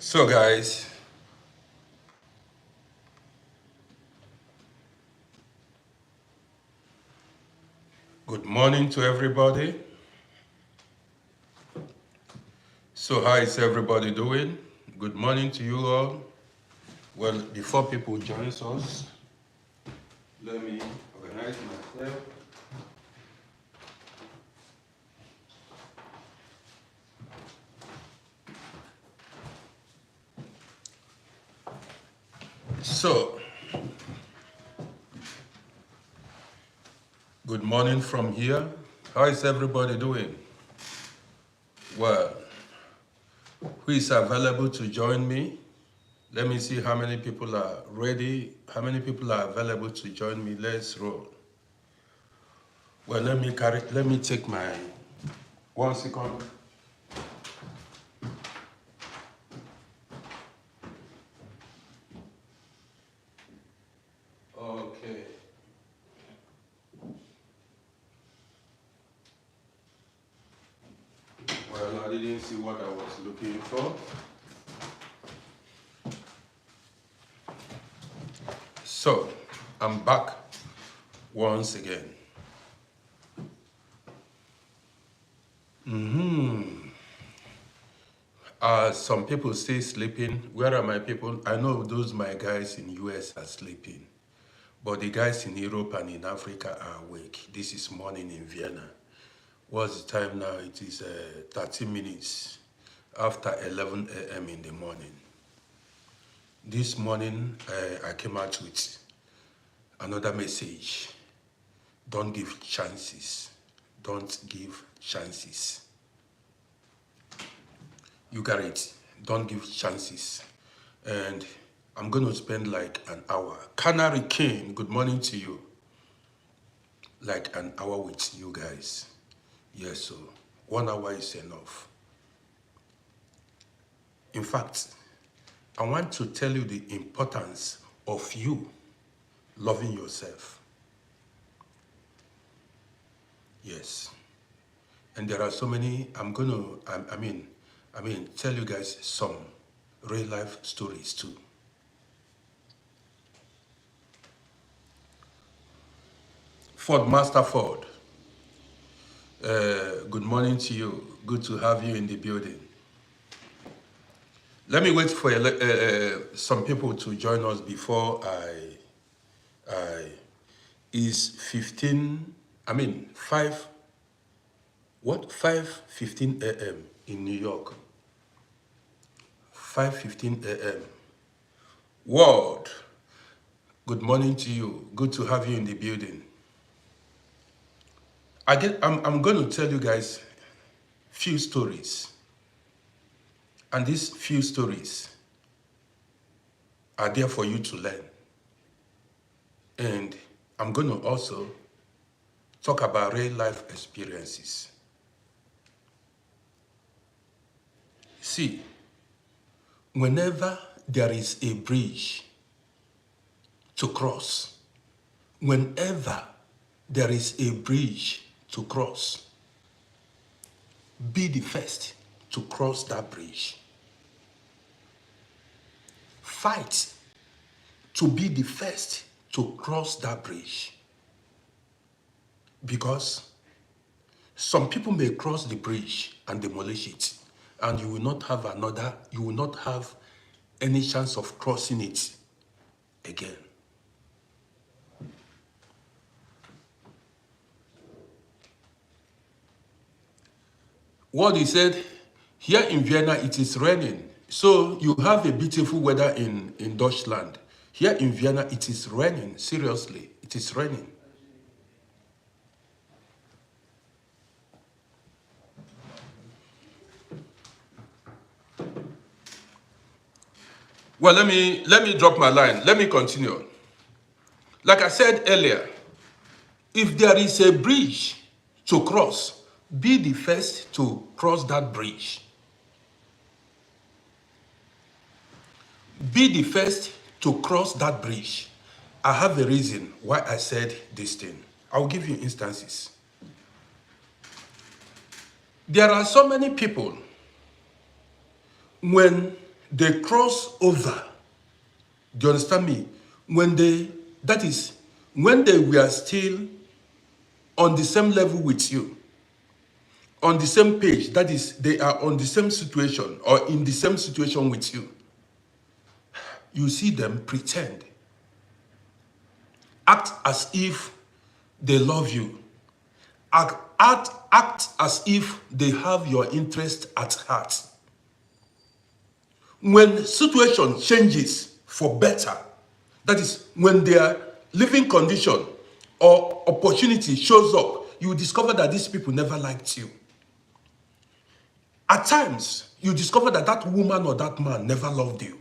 So guys, good morning to everybody. So how is everybody doing? Good morning to you all. Well, before people join us, let me organize myself. So, good morning from here. How is everybody doing? Well, who is available to join me? Let me see how many people are ready. How many people are available to join me? Let's roll. Well, let me take my 1 second. Okay. Well, I didn't see what I was looking for. So, I'm back once again. Some people stay sleeping. Where are my people? I know those my guys in US are sleeping. But the guys in Europe and in Africa are awake. This is morning in Vienna. What's the time now? It is 30 minutes after 11 a.m. in the morning. This morning, I came out with another message. Don't give chances. Don't give chances. You got it. Don't give chances. And I'm going to spend like an hour. Canary King, good morning to you. Like an hour with you guys. Yes, so 1 hour is enough. In fact, I want to tell you the importance of you loving yourself. Yes. And there are so many, I mean, tell you guys some real life stories too. Ford, Master Ford, good morning to you. Good to have you in the building. Let me wait for some people to join us before is 15, 5, what? 5:15 a.m. in New York. 5:15 a.m. World, good morning to you. Good to have you in the building. I'm going to tell you guys few stories. And these few stories are there for you to learn. And I'm going to also talk about real life experiences. See, whenever there is a bridge to cross, whenever there is a bridge to cross, be the first to cross that bridge. Fight to be the first to cross that bridge. Because some people may cross the bridge and demolish it, and you will not have any chance of crossing it again. What he said, here in Vienna it is raining. So you have a beautiful weather in Deutschland. Here in Vienna it is raining, seriously, it is raining. Well, let me drop my line. Let me continue. Like I said earlier, if there is a bridge to cross, be the first to cross that bridge. Be the first to cross that bridge. I have a reason why I said this thing. I'll give you instances. There are so many people, when They cross over. Do you understand me? That is, when they were still on the same level with you, on the same page, that is, they are on the same situation or in the same situation with you, you see them pretend, act as if they love you, act as if they have your interest at heart. When situation changes for better, that is, when their living condition or opportunity shows up, you discover that these people never liked you. At times, you discover that that woman or that man never loved you.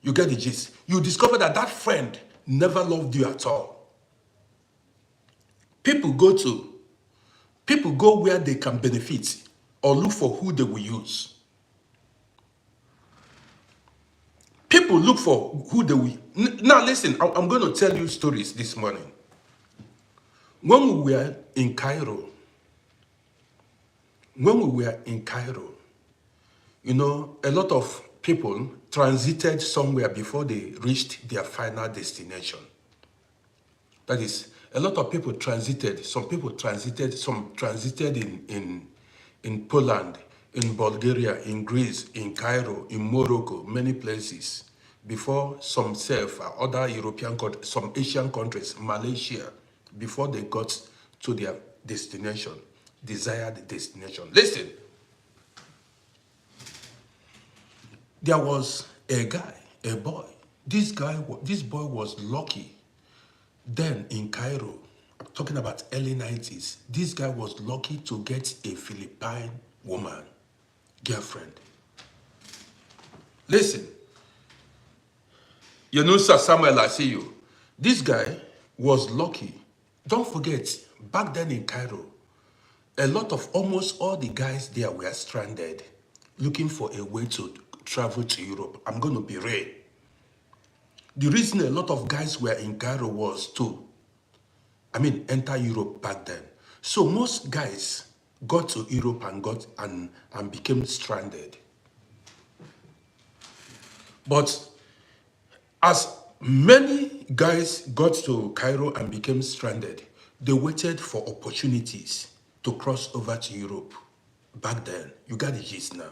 You get the gist. You discover that that friend never loved you at all. People go where they can benefit or look for who they will use. People look for who they will. Now listen, I'm going to tell you stories this morning. When we were in Cairo, you know, a lot of people transited somewhere before they reached their final destination. That is, a lot of people transited. Some transited in Poland, in Bulgaria, in Greece, in Cairo, in Morocco, many places, before some other European countries, some Asian countries, Malaysia, before they got to their destination, desired destination. Listen, there was a boy. This boy was lucky. Then in Cairo, I'm talking about early 90s, this guy was lucky to get a Philippine woman, girlfriend. Listen, you know, Sir Samuel, I see you. This guy was lucky. Don't forget, back then in Cairo, almost all the guys there were stranded, looking for a way to travel to Europe. I'm going to be real. The reason a lot of guys were in Cairo was to, enter Europe back then. So most guys got to Europe and became stranded. But as many guys got to Cairo and became stranded, they waited for opportunities to cross over to Europe. Back then, you got the gist now.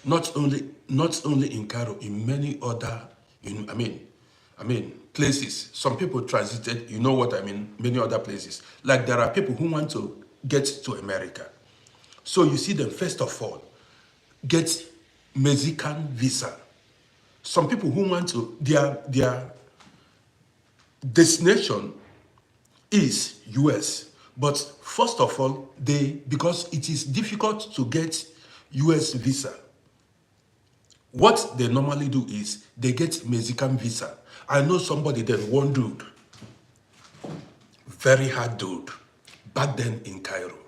Not only in Cairo, in many other, places. Some people transited, you know what I mean, many other places. Like there are people who want to get to America. So you see them, first of all, get Mexican visa. Some people who want to, their destination is US. But first of all, because it is difficult to get US visa, what they normally do is they get Mexican visa. I know somebody then, one dude, very hard dude, back then in Cairo.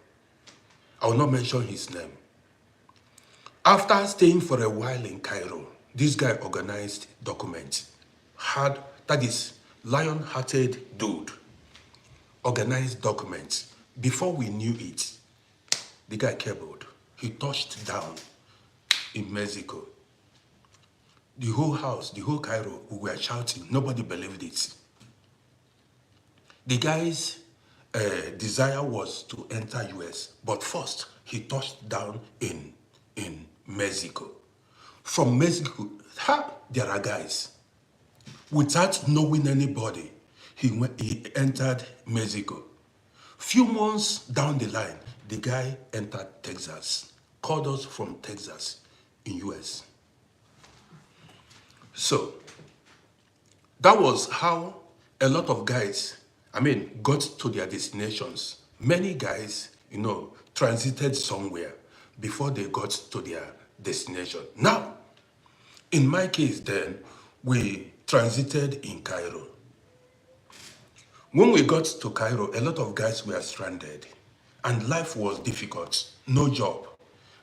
I will not mention his name. After staying for a while in Cairo, this guy organized documents. That is, lion-hearted dude, organized documents. Before we knew it, the guy cabled. He touched down in Mexico. The whole house, the whole Cairo, we were shouting. Nobody believed it. The guy's desire was to enter US, but first he touched down in Mexico. From Mexico, there are guys. Without knowing anybody, he entered Mexico. Few months down the line, the guy entered Texas, called us from Texas in US. So, that was how a lot of guys, got to their destinations. Many guys, transited somewhere before they got to their destination. Now, in my case then, we transited in Cairo. When we got to Cairo, a lot of guys were stranded and life was difficult, no job.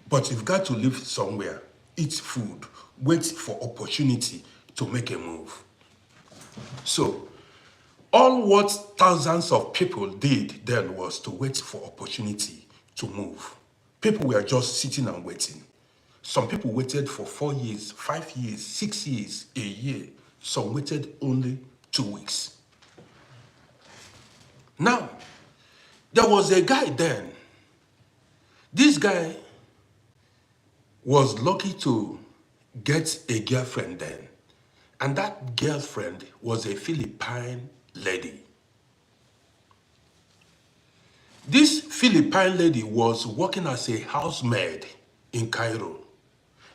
But you've got to live somewhere, eat food, wait for opportunity to make a move. So, all what thousands of people did then was to wait for opportunity to move. People were just sitting and waiting. Some people waited for 4 years, 5 years, 6 years, a year. Some waited only 2 weeks. Now, there was a guy then. This guy was lucky to get a girlfriend then. And that girlfriend was a Philippine lady. This Philippine lady was working as a housemaid in Cairo.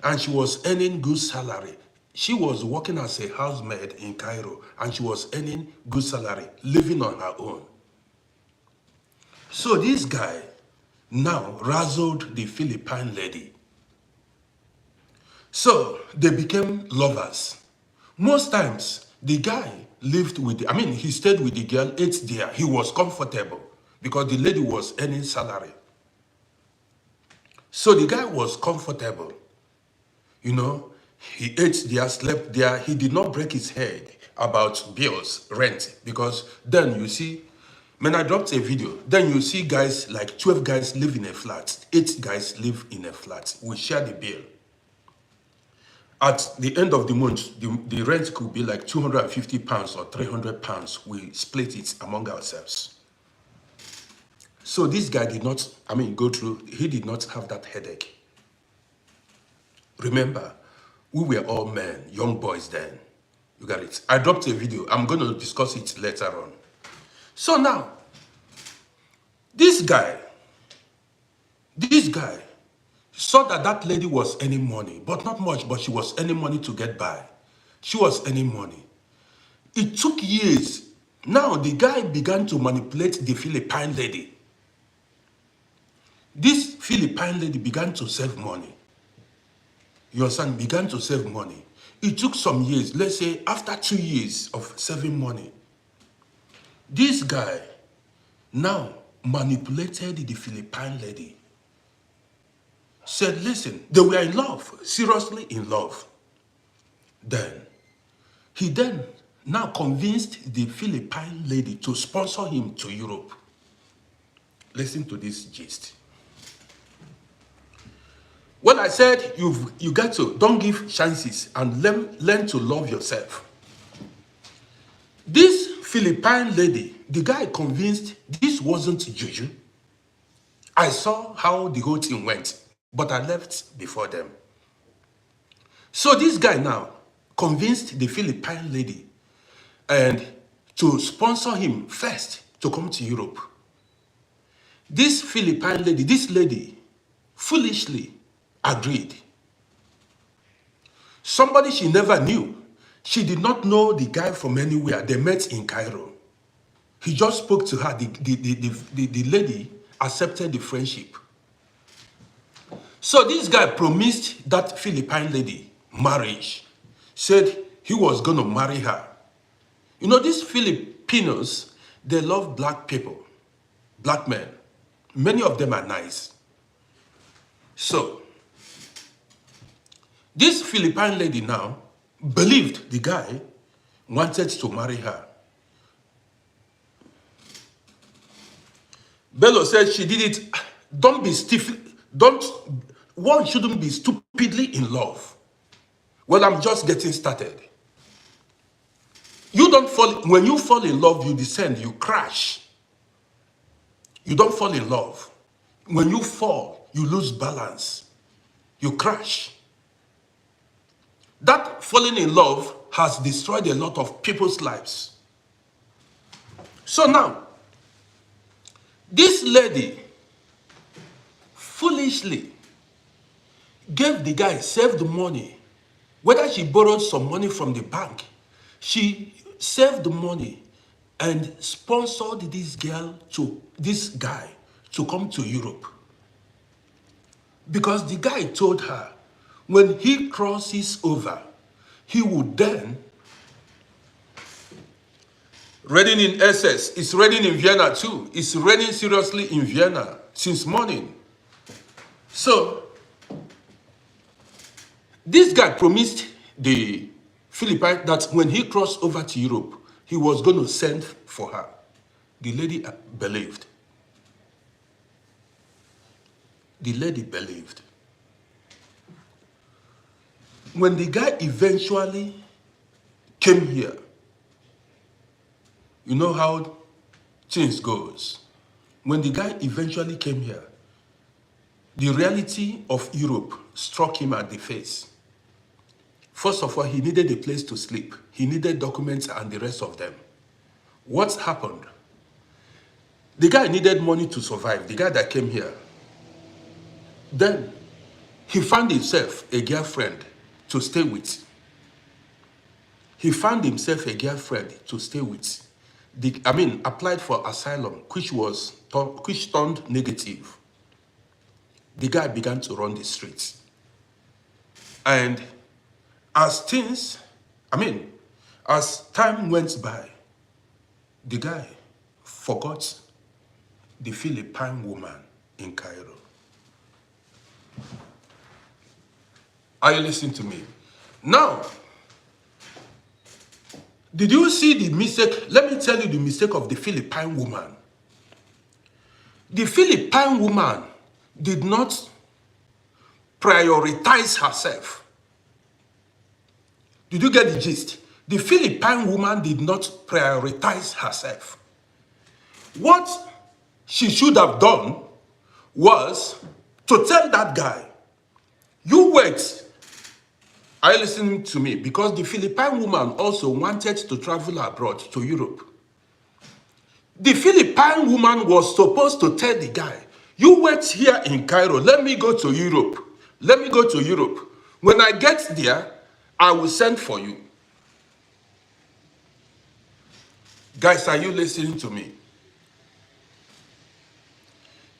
And she was earning good salary. She was working as a housemaid in Cairo. And she was earning good salary, living on her own. So this guy now razzled the Philippine lady. So they became lovers. Most times, the guy lived with, he stayed with the girl, ate there. He was comfortable because the lady was earning salary. So the guy was comfortable. You know, he ate there, slept there. He did not break his head about bills, rent, because then you see, when I dropped a video, then you see guys, like 12 guys live in a flat, 8 guys live in a flat. We share the bill. At the end of the month, the rent could be like 250 pounds or 300 pounds. We split it among ourselves. So this guy did not, go through, he did not have that headache. Remember, we were all men, young boys then. You got it. I dropped a video. I'm going to discuss it later on. So now, this guy saw that that lady was earning money, but not much, but she was earning money to get by. She was earning money. It took years. Now the guy began to manipulate the Philippine lady. This Philippine lady began to save money. Your son began to save money. It took some years. Let's say after 2 years of saving money, this guy now manipulated the Philippine lady. Said, listen, they were in love, seriously in love. He now convinced the Philippine lady to sponsor him to Europe. Listen to this gist. When I said you got to, don't give chances and learn to love yourself. This Philippine lady, the guy convinced this wasn't juju. I saw how the whole thing went, but I left before them. So this guy now convinced the Philippine lady and to sponsor him first to come to Europe. This Philippine lady, this lady foolishly agreed. Somebody she never knew. She did not know the guy from anywhere. They met in Cairo. He just spoke to her. The lady accepted the friendship. So this guy promised that Philippine lady marriage. Said he was going to marry her. You know, these Filipinos, they love black people, black men. Many of them are nice. So, this Philippine lady now believed the guy wanted to marry her. Bello said she did it. Don't be stiff. One shouldn't be stupidly in love. Well, I'm just getting started. You don't fall, when you fall in love, you descend, you crash. You don't fall in love. When you fall, you lose balance. You crash. That falling in love has destroyed a lot of people's lives. So now, this lady foolishly gave the guy, saved the money. Whether she borrowed some money from the bank, she saved the money and sponsored this guy to come to Europe. Because the guy told her, when he crosses over, he would then, raining in SS, it's raining in Vienna too. It's raining seriously in Vienna since morning. So, this guy promised the Philippine that when he crossed over to Europe, he was going to send for her. The lady believed. The lady believed. When the guy eventually came here, you know how things goes. When the guy eventually came here, the reality of Europe struck him at the face. First of all, he needed a place to sleep. He needed documents and the rest of them. What happened? The guy needed money to survive, the guy that came here. Then he found himself a girlfriend to stay with. He found himself a girlfriend to stay with. Applied for asylum, which turned negative. The guy began to run the streets. And as time went by, the guy forgot the Philippine woman in Cairo. Are you listening to me? Now, did you see the mistake? Let me tell you the mistake of the Philippine woman. The Philippine woman did not prioritize herself. Did you get the gist? The Philippine woman did not prioritize herself. What she should have done was to tell that guy, you wait. Are you listening to me? Because the Philippine woman also wanted to travel abroad to Europe. The Philippine woman was supposed to tell the guy, you wait here in Cairo, let me go to Europe. Let me go to Europe. When I get there, I will send for you. Guys, are you listening to me?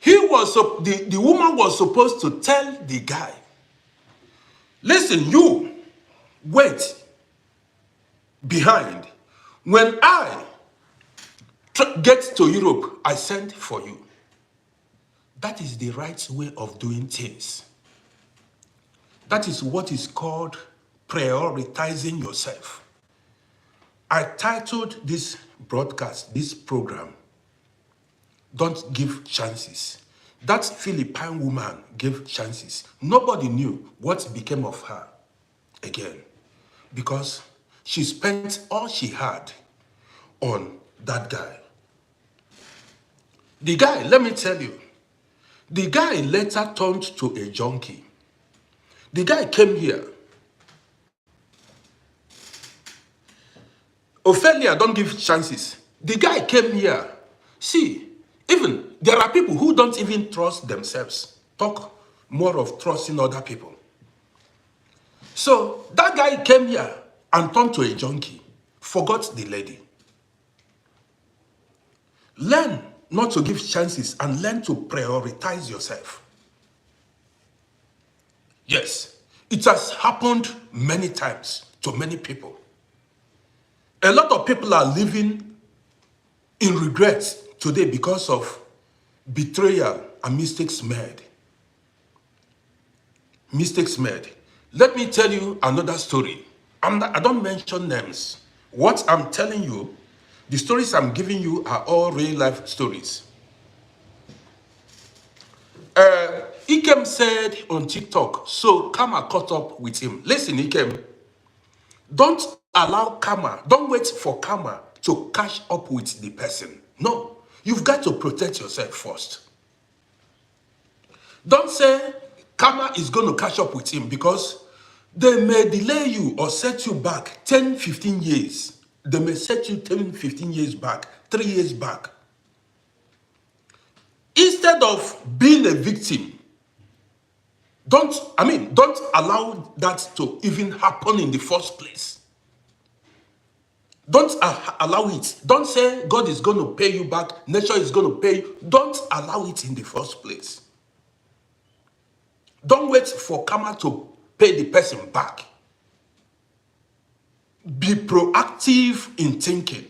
The woman was supposed to tell the guy, listen, you wait behind. When I get to Europe, I send for you. That is the right way of doing things. That is what is called prioritizing yourself. I titled this broadcast, this program, Don't Give Chances. That Philippine woman gave chances. Nobody knew what became of her again because she spent all she had on that guy. The guy, let me tell you, the guy later turned to a junkie. The guy came here. Ophelia, don't give chances. The guy came here. See, even there are people who don't even trust themselves. Talk more of trusting other people. So that guy came here and turned to a junkie. Forgot the lady. Learn not to give chances and learn to prioritize yourself. Yes, it has happened many times to many people. A lot of people are living in regret today because of betrayal and mistakes made. Mistakes made. Let me tell you another story. I don't mention names. What I'm telling you, the stories I'm giving you are all real life stories. Ikem said on TikTok, so Kama caught up with him. Listen, Ikem, don't allow karma, don't wait for karma to catch up with the person. No, you've got to protect yourself first. Don't say karma is going to catch up with him because they may delay you or set you back 10, 15 years. They may set you 10, 15 years back, 3 years back. Instead of being a victim, don't allow that to even happen in the first place. Don't allow it. Don't say God is going to pay you back, nature is going to pay you. Don't allow it in the first place. Don't wait for karma to pay the person back. Be proactive in thinking.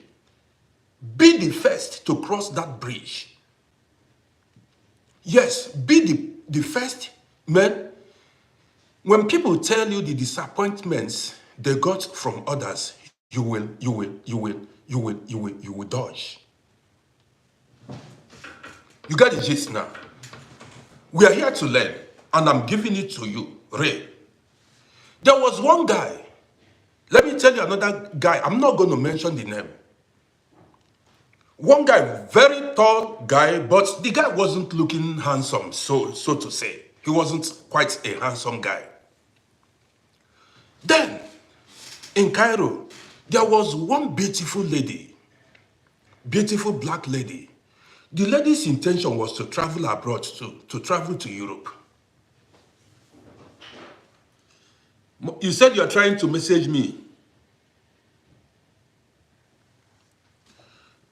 Be the first to cross that bridge. Yes, be the first man. When people tell you the disappointments they got from others, you will dodge. You got the gist now. We are here to learn, and I'm giving it to you, Ray. There was one guy. Let me tell you another guy. I'm not going to mention the name. One guy, very tall guy, but the guy wasn't looking handsome, so to say. He wasn't quite a handsome guy. Then, in Cairo, there was one beautiful lady, beautiful black lady. The lady's intention was to travel abroad, to travel to Europe. You said you're trying to message me.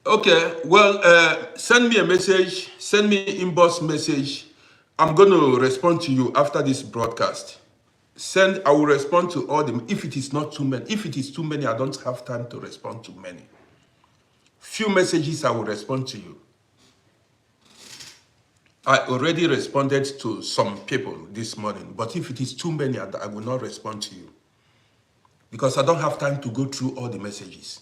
Okay, well, send me a message, send me inbox message. I'm going to respond to you after this broadcast. I will respond to all them if it is not too many. If it is too many, I don't have time to respond to many. Few messages, I will respond to you. I already responded to some people this morning, but if it is too many, I will not respond to you. Because I don't have time to go through all the messages.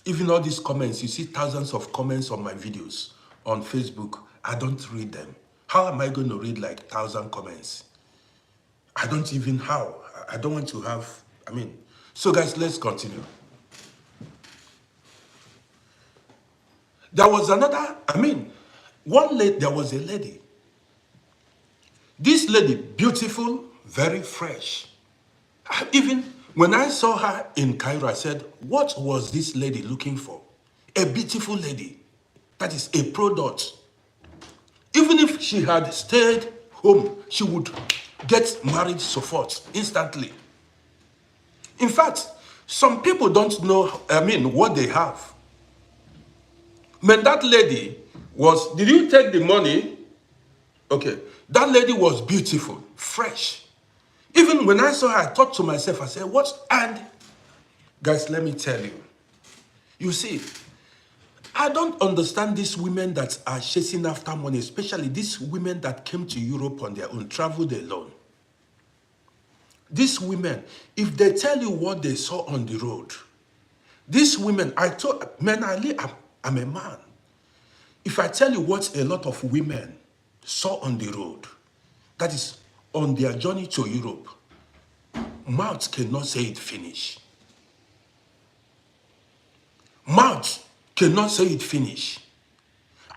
Even all these comments, you see thousands of comments on my videos on Facebook. I don't read them. How am I going to read like 1,000 comments? I don't even how. I don't want to have, So guys, let's continue. There was another, there was a lady. This lady, beautiful, very fresh. Even when I saw her in Cairo, I said, what was this lady looking for? A beautiful lady. That is a product. Even if she had stayed home, she would get married so forth, instantly. In fact, some people don't know, what they have. Man, that lady was, did you take the money? Okay, that lady was beautiful, fresh. Even when I saw her, I thought to myself, I said, what? And guys, let me tell you, you see, I don't understand these women that are chasing after money, especially these women that came to Europe on their own, traveled alone. These women, if they tell you what they saw on the road, these women, I'm a man. If I tell you what a lot of women saw on the road, that is on their journey to Europe, mouth cannot say it finish. Mouth cannot say it finish.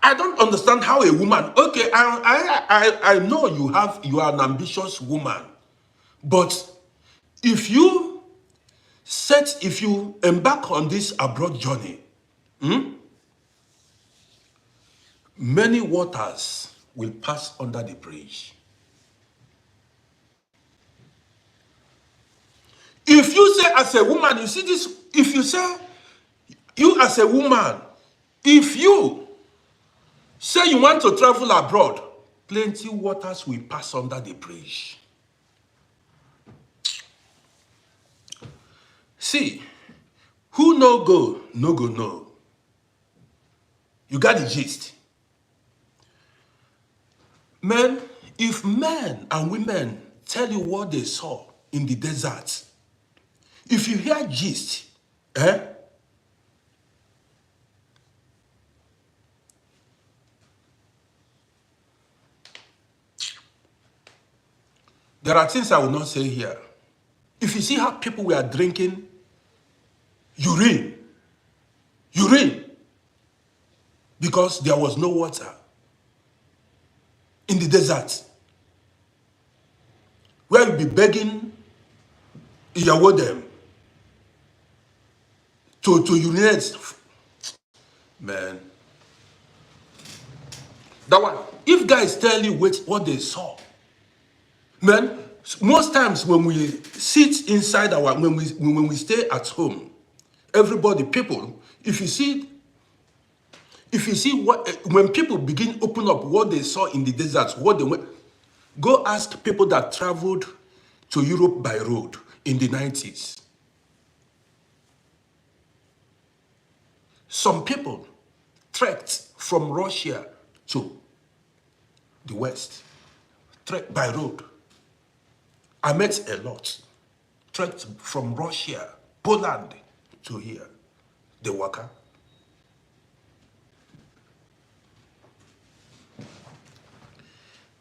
I don't understand how a woman, okay, I know you are an ambitious woman, but if you embark on this abroad journey, many waters will pass under the bridge. If you say as a woman, you see this, if you say, you as a woman, if you say you want to travel abroad, plenty waters will pass under the bridge. See, who no go, no go no. You got the gist. Men, if men and women tell you what they saw in the desert, if you hear gist, there are things I will not say here. If you see how people were drinking urine, because there was no water in the desert, where you'll be begging them to urinate. Man, that one, if guys tell you what they saw, man, most times when we sit inside when we stay at home, everybody, people, if you see when people begin open up what they saw in the desert, what they went, go ask people that traveled to Europe by road in the 90s. Some people trekked from Russia to the West, trekked by road. I met a lot. Trekked from Russia, Poland to here, the worker.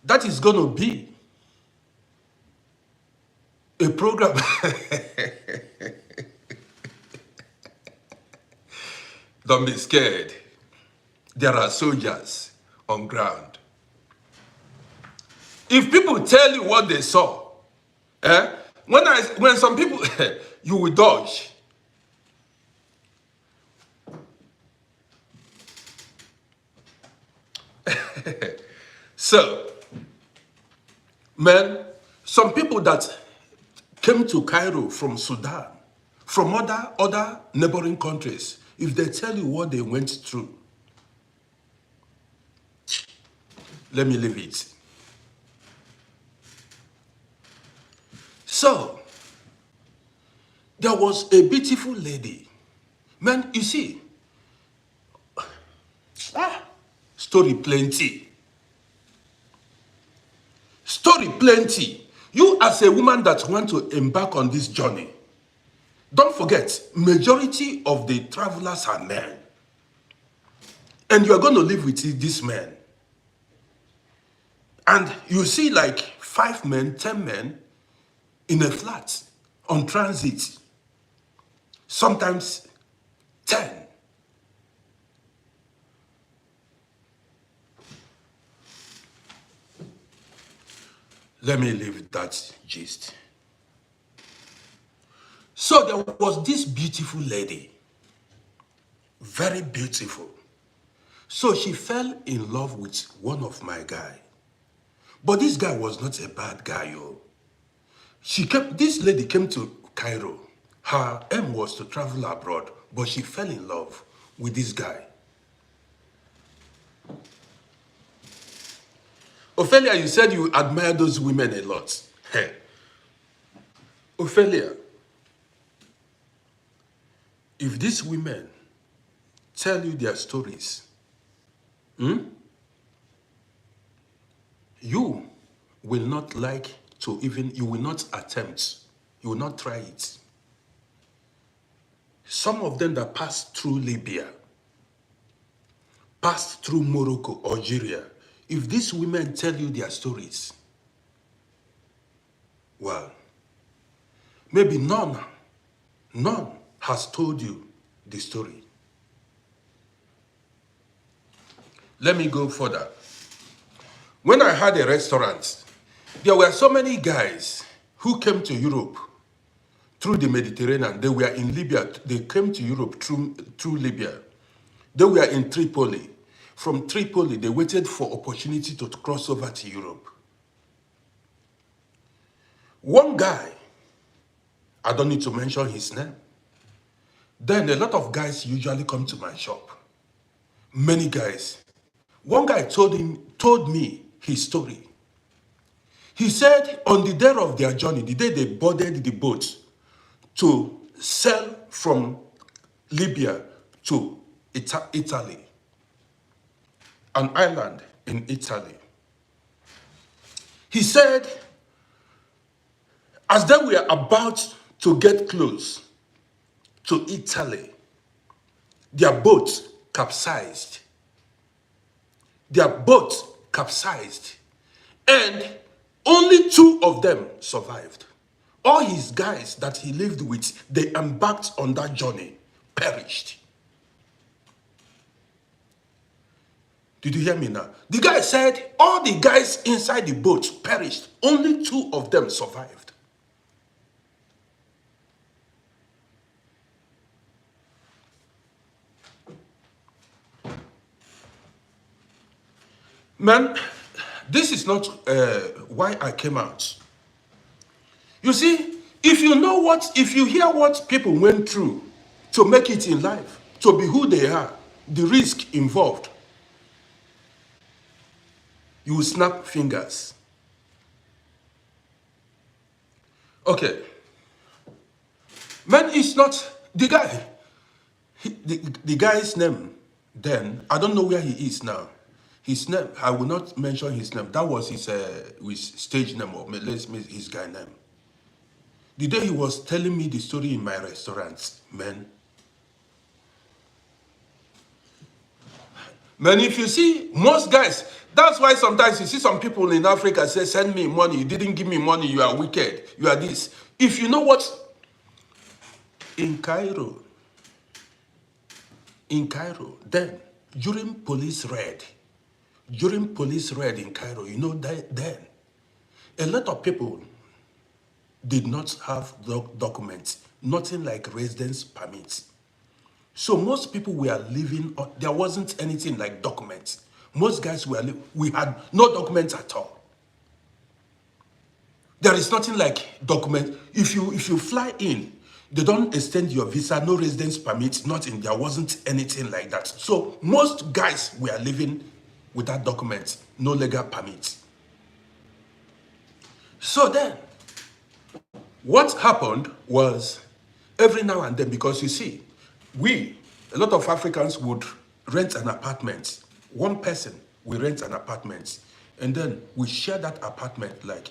That is going to be a program. Don't be scared. There are soldiers on ground. If people tell you what they saw, when some people, you will dodge. So, man, some people that came to Cairo from Sudan, from other neighboring countries, if they tell you what they went through, let me leave it. So, there was a beautiful lady. Man, you see, story plenty. Story plenty. You as a woman that want to embark on this journey, don't forget, majority of the travelers are men. And you are going to live with this man. And you see like 5 men, 10 men in a flat on transit. Sometimes 10. Let me leave that gist. So there was this beautiful lady. Very beautiful. So she fell in love with one of my guy. But this guy was not a bad guy, yo. This lady came to Cairo. Her aim was to travel abroad, but she fell in love with this guy. Ophelia, you said you admire those women a lot. Hey. Ophelia, if these women tell you their stories, you will not like to even, you will not attempt, you will not try it. Some of them that passed through Libya, passed through Morocco, Algeria, if these women tell you their stories, well, maybe none has told you the story. Let me go further. When I had a restaurant, there were so many guys who came to Europe through the Mediterranean. They were in Libya. They came to Europe through Libya. They were in Tripoli. From Tripoli, they waited for opportunity to cross over to Europe. One guy, I don't need to mention his name. Then a lot of guys usually come to my shop. Many guys. One guy told me his story. He said on the day of their journey, the day they boarded the boat to sail from Libya to Italy, an island in Italy. He said, as they were about to get close to Italy, their boat capsized. Their boat capsized, and only 2 of them survived. All his guys that he lived with, they embarked on that journey, perished. Did you hear me now? The guy said all the guys inside the boat perished. Only 2 of them survived. Man, this is not why I came out. You see, if you hear what people went through to make it in life, to be who they are, the risk involved, you will snap fingers. Okay. Man, it's not the guy. The guy's name then, I don't know where he is now. His name, I will not mention his name. That was his stage name, or let's make his guy name. The day he was telling me the story in my restaurant, man, if you see, most guys, That's why sometimes you see some people in Africa say, send me money. You didn't give me money. You are wicked. You are this. If you know what, in Cairo, then during police raid in Cairo, you know that then a lot of people did not have documents, nothing like residence permits. So most people were living, there wasn't anything like documents. Most guys we had no documents at all. There is nothing like document. If you fly in, they don't extend your visa, no residence permit, nothing. There wasn't anything like that. So most guys were living without documents, no legal permits. So then, what happened was every now and then, because you see, a lot of Africans would rent an apartment. One person will rent an apartment, and then we share that apartment like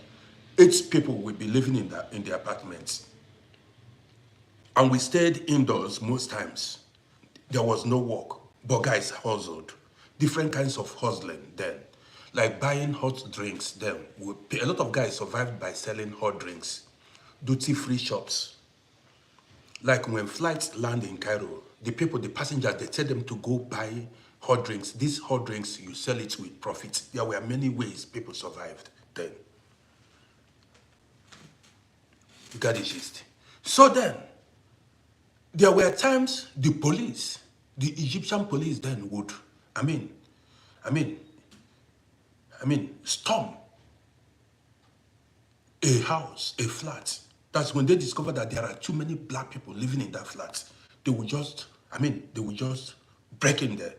8 people will be living in the apartment. And we stayed indoors most times. There was no work, but guys hustled. Different kinds of hustling then. Like buying hot drinks then. A lot of guys survived by selling hot drinks. Duty-free shops. Like when flights land in Cairo, the passengers, they tell them to go buy hot drinks. These hot drinks, you sell it with profit. There were many ways people survived then. You got the gist. So then, there were times the Egyptian police then would, storm a house, a flat. That's when they discover that there are too many black people living in that flat. They would just break in there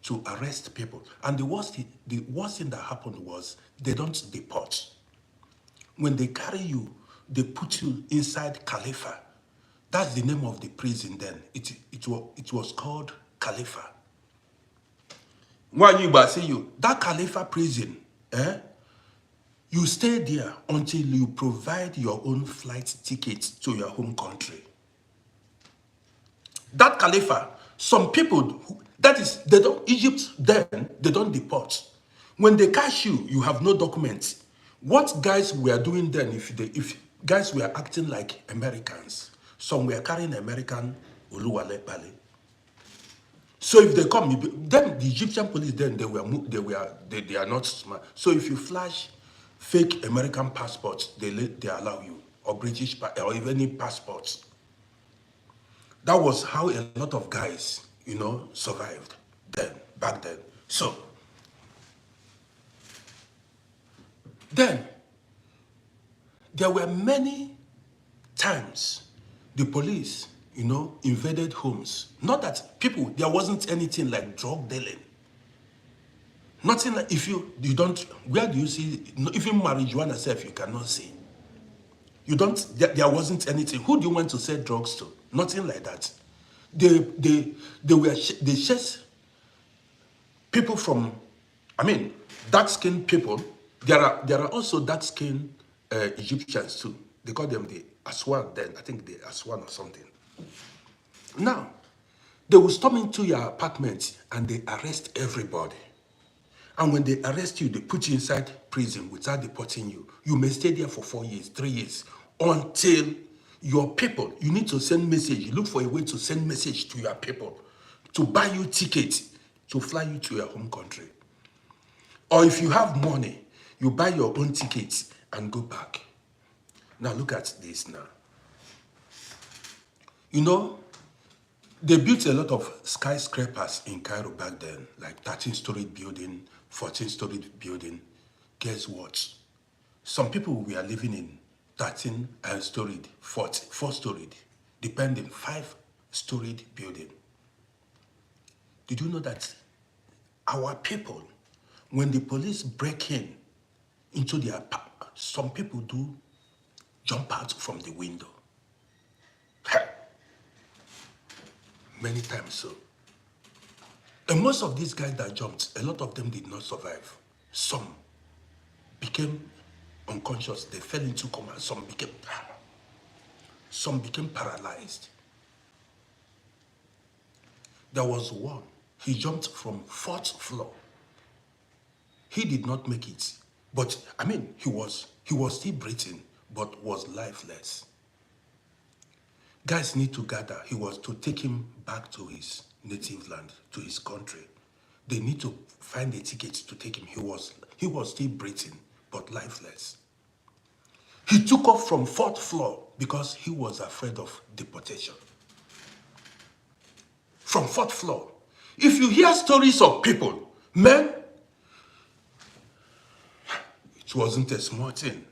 to arrest people. And the worst thing that happened was they don't deport. When they carry you, they put you inside Khalifa. That's the name of the prison then. It was called Khalifa. When you say that Khalifa prison, you stay there until you provide your own flight ticket to your home country. That Khalifa, some people, Egypt then, they don't deport. When they catch you, you have no documents. What guys were doing then, if guys were acting like Americans, some were carrying American Oluwale Pale. So if they come, then the Egyptian police then they are not smart. So if you flash fake American passports, they allow you, or British or even any passports. That was how a lot of guys, survived back then. So then there were many times the police, invaded homes. Not that there wasn't anything like drug dealing. Nothing like, where do you see, even marijuana self you cannot see. There wasn't anything. Who do you want to sell drugs to? Nothing like that. They chase people from, dark-skinned people. There are also dark-skinned Egyptians too. They call them the Aswan then. I think the Aswan or something. Now, they will storm into your apartment and they arrest everybody. And when they arrest you, they put you inside prison without deporting you. You may stay there for 4 years, 3 years, until your people, you need to send message. You look for a way to send message to your people to buy you tickets to fly you to your home country. Or if you have money, you buy your own tickets and go back. Now look at this now. They built a lot of skyscrapers in Cairo back then, like 13-story building, 14-story building. Guess what? Some people were living in 13-storied, 4-storied, depending, 5-storied building. Did you know that our people, when the police break into their apartment, some people do jump out from the window? Many times so. And most of these guys that jumped, a lot of them did not survive. Some became unconscious. They fell into coma. Some became paralyzed. There was one. He jumped from 4th floor He did not make it. But I mean, he was still breathing, but was lifeless. Guys need to gather. He was to take him back to his native land, to his country. They need to find a ticket to take him. He was still breathing, but lifeless. He took off from 4th floor because he was afraid of deportation. From 4th floor. If you hear stories of people, men, it wasn't a small thing.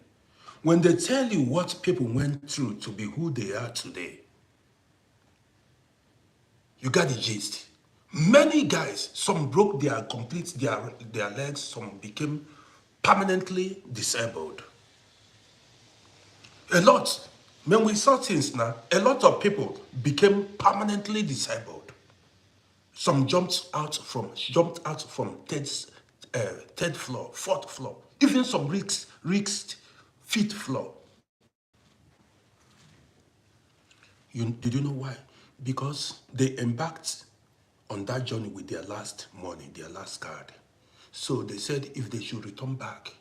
When they tell you what people went through to be who they are today, you got the gist. Many guys, some broke their legs, some became permanently disabled. A lot. When we saw things now, a lot of people became permanently disabled. Some jumped out from third floor, 4th floor, even some reached 5th floor. Did you know why? Because they embarked on that journey with their last money, their last card. So they said if they should return back,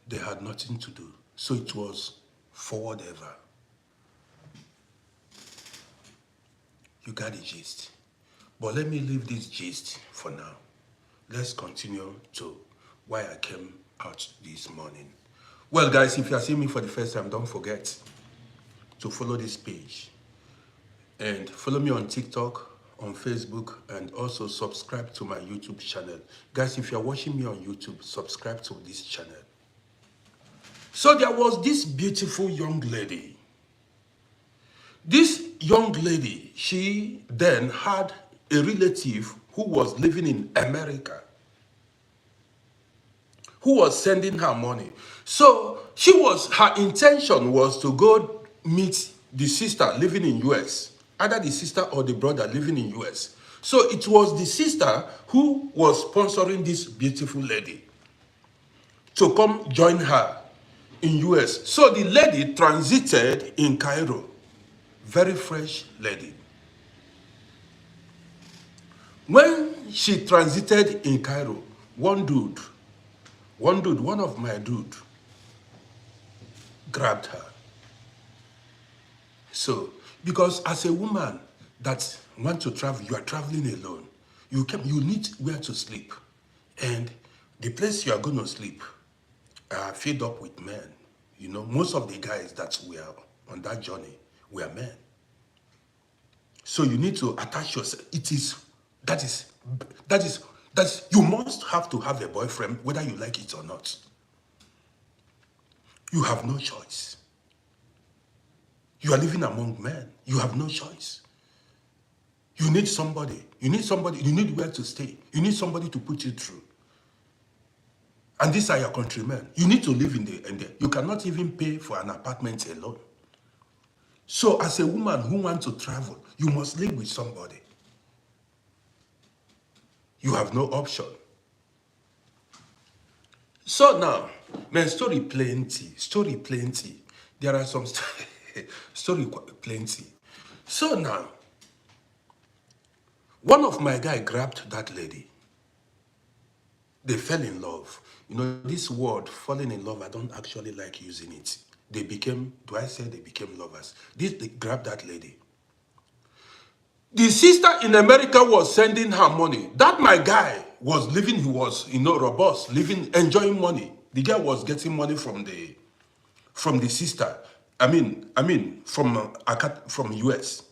they had nothing to do. So it was forward ever. You got the gist. But let me leave this gist for now. Let's continue to why I came out this morning. Well, guys, if you are seeing me for the first time, don't forget to follow this page. And follow me on TikTok, on Facebook, and also subscribe to my YouTube channel. Guys, if you're watching me on YouTube, subscribe to this channel. So there was this beautiful young lady. This young lady, she then had a relative who was living in America, who was sending her money. So her intention was to go meet the sister living in US, either the sister or the brother living in US. So it was the sister who was sponsoring this beautiful lady to come join her in US. So the lady transited in Cairo. Very fresh lady. When she transited in Cairo, one of my dude, grabbed her. So, because as a woman that wants to travel, you are traveling alone. You need where to sleep. And the place you are going to sleep are filled up with men. You know, most of the guys that were on that journey were men. So you need to attach yourself. That is, you must have to have a boyfriend, whether you like it or not. You have no choice. You are living among men. You have no choice. You need somebody. You need where to stay. You need somebody to put you through. And these are your countrymen. You need to live in the you cannot even pay for an apartment alone. So as a woman who wants to travel, you must live with somebody. You have no option. So now, man, story plenty. There are some story plenty. So now, one of my guy grabbed that lady. They fell in love. You know, this word, falling in love, I don't actually like using it. They became lovers? They grabbed that lady. The sister in America was sending her money. That my guy was living, he was, robust, living, enjoying money. The guy was getting money from the sister. From US.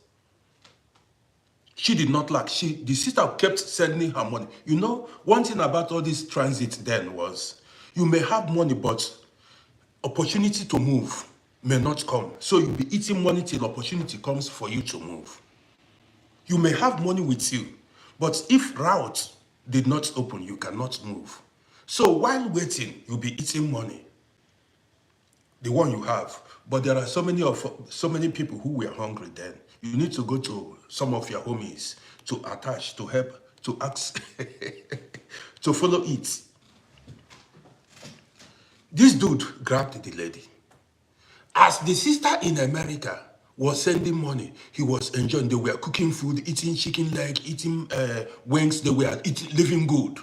She did not lack. The sister kept sending her money. You know, one thing about all this transit then was, you may have money, but opportunity to move may not come. So you'll be eating money till opportunity comes for you to move. You may have money with you, but if route did not open, you cannot move. So while waiting, you'll be eating money, the one you have. But there are so many people who were hungry then. You need to go to some of your homies to attach, to help, to ask, to follow it. This dude grabbed the lady. As the sister in America was sending money, he was enjoying. They were cooking food, eating chicken leg, eating wings. They were living good.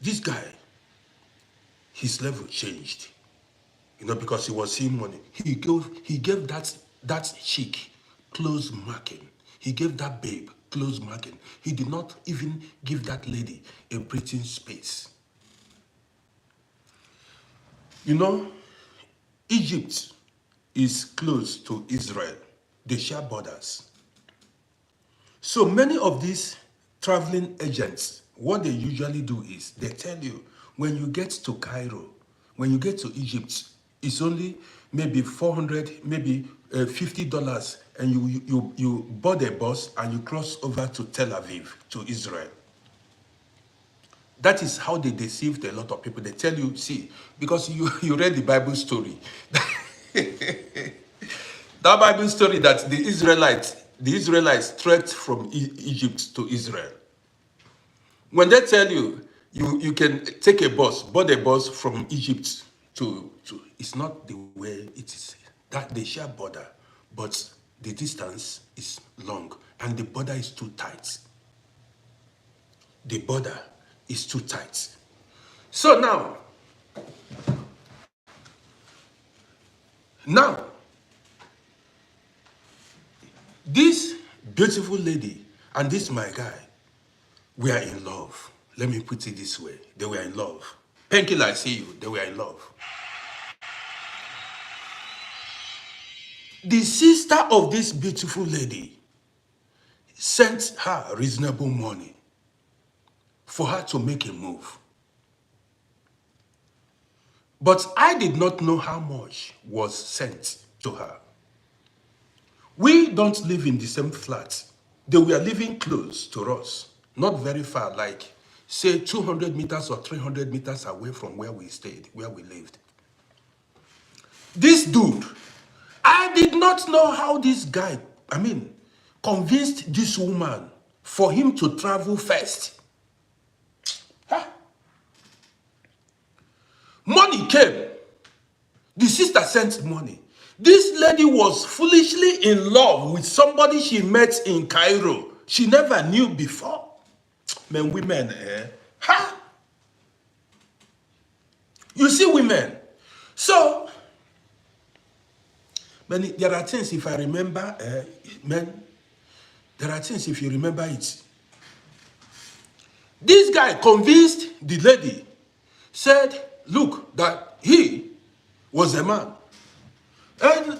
This guy, his level changed. You know, because he was seeing money. He gave that chick close marking. He gave that babe close marking. He did not even give that lady a breathing space. You know, Egypt is close to Israel. They share borders. So many of these traveling agents, what they usually do is they tell you, when you get to Cairo, when you get to Egypt, it's only maybe 400, maybe $50, and you board a bus and you cross over to Tel Aviv, to Israel. That is how they deceived a lot of people. They tell you, see, because you read the Bible story. That Bible story that the Israelites trekked from Egypt to Israel. When they tell you, you can take a bus, board a bus from Egypt to it's not the way it is. That they share border, but the distance is long and the border is too tight. The border is too tight. So now, this beautiful lady and this my guy, we are in love. Let me put it this way. They were in love. Penkiller, I see you. They were in love. The sister of this beautiful lady sent her reasonable money for her to make a move. But I did not know how much was sent to her. We don't live in the same flat. They were living close to us, not very far, like say 200 meters or 300 meters away from where we stayed, where we lived. This dude, I did not know how this guy, convinced this woman for him to travel first. Huh? Money came. The sister sent money. This lady was foolishly in love with somebody she met in Cairo. She never knew before. Men, women, huh? You see women. So, there are things, if I remember, there are things, if you remember it. This guy convinced the lady, said, look, that he was a man. And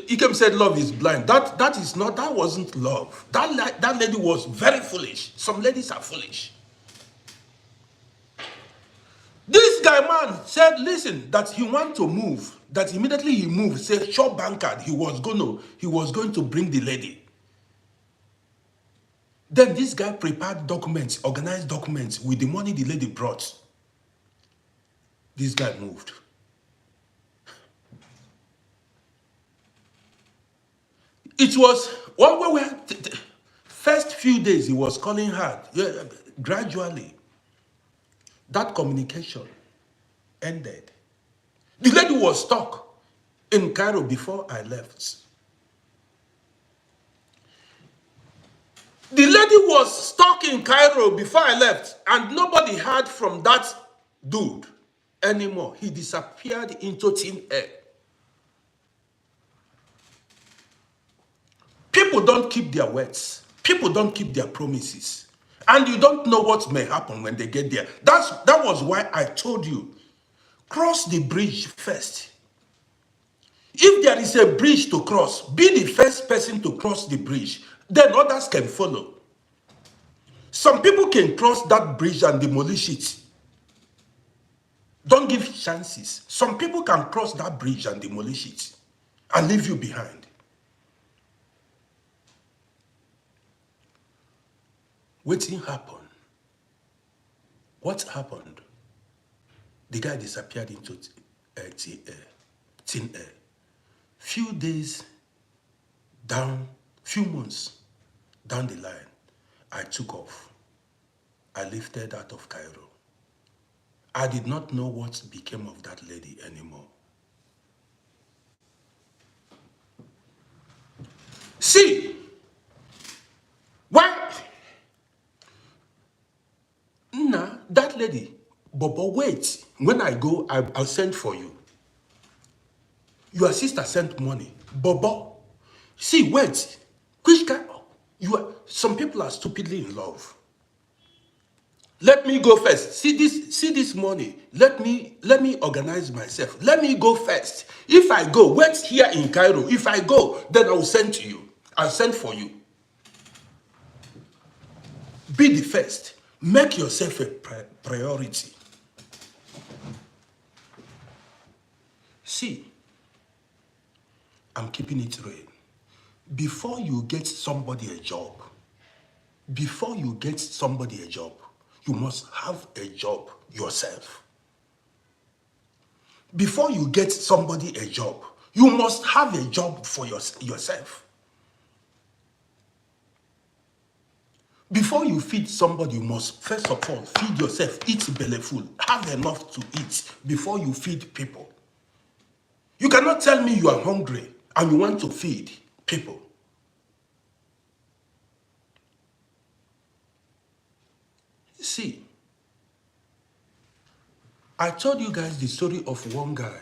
he came and said love is blind. That wasn't love. That lady was very foolish. Some ladies are foolish. This guy man said, listen, that he want to move. That immediately he moved, said short bankard, he was going to bring the lady. Then this guy prepared documents, organized documents with the money the lady brought. This guy moved. It was one way first few days he was calling her. Gradually, that communication ended. The lady was stuck in Cairo before I left. The lady was stuck in Cairo before I left, and nobody heard from that dude anymore. He disappeared into thin air. People don't keep their words. People don't keep their promises. And you don't know what may happen when they get there. That was why I told you, cross the bridge first. If there is a bridge to cross, be the first person to cross the bridge. Then others can follow. Some people can cross that bridge and demolish it. Don't give chances. Some people can cross that bridge and demolish it and leave you behind. Waiting happened. What happened? The guy disappeared into thin air. Few days down, few months down the line, I took off. I lifted out of Cairo. I did not know what became of that lady anymore. See, that lady, But wait, when I go, I'll send for you. Your sister sent money. Bobo, see, wait. Which kind? Some people are stupidly in love. Let me go first. See this money. Let me organize myself. Let me go first. If I go, wait here in Cairo. If I go, then I'll send to you. I'll send for you. Be the first. Make yourself a priority. See, I'm keeping it real. Before you get somebody a job, you must have a job yourself. Before you get somebody a job, you must have a job for yourself. Before you feed somebody, you must first of all feed yourself, eat belly full, have enough to eat before you feed people. You cannot tell me you are hungry and you want to feed people. See, I told you guys the story of one guy.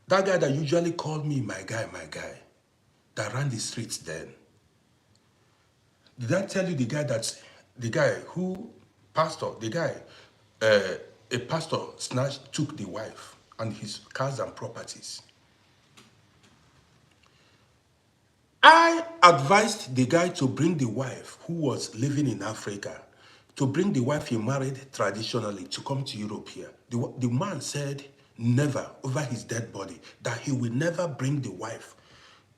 That guy that usually called me my guy, that ran the streets then. Did I tell you the guy who, a pastor took the wife and his cars and properties. I advised the guy to bring the wife who was living in Africa, to bring the wife he married traditionally to come to Europe here. The man said never, over his dead body, that he will never bring the wife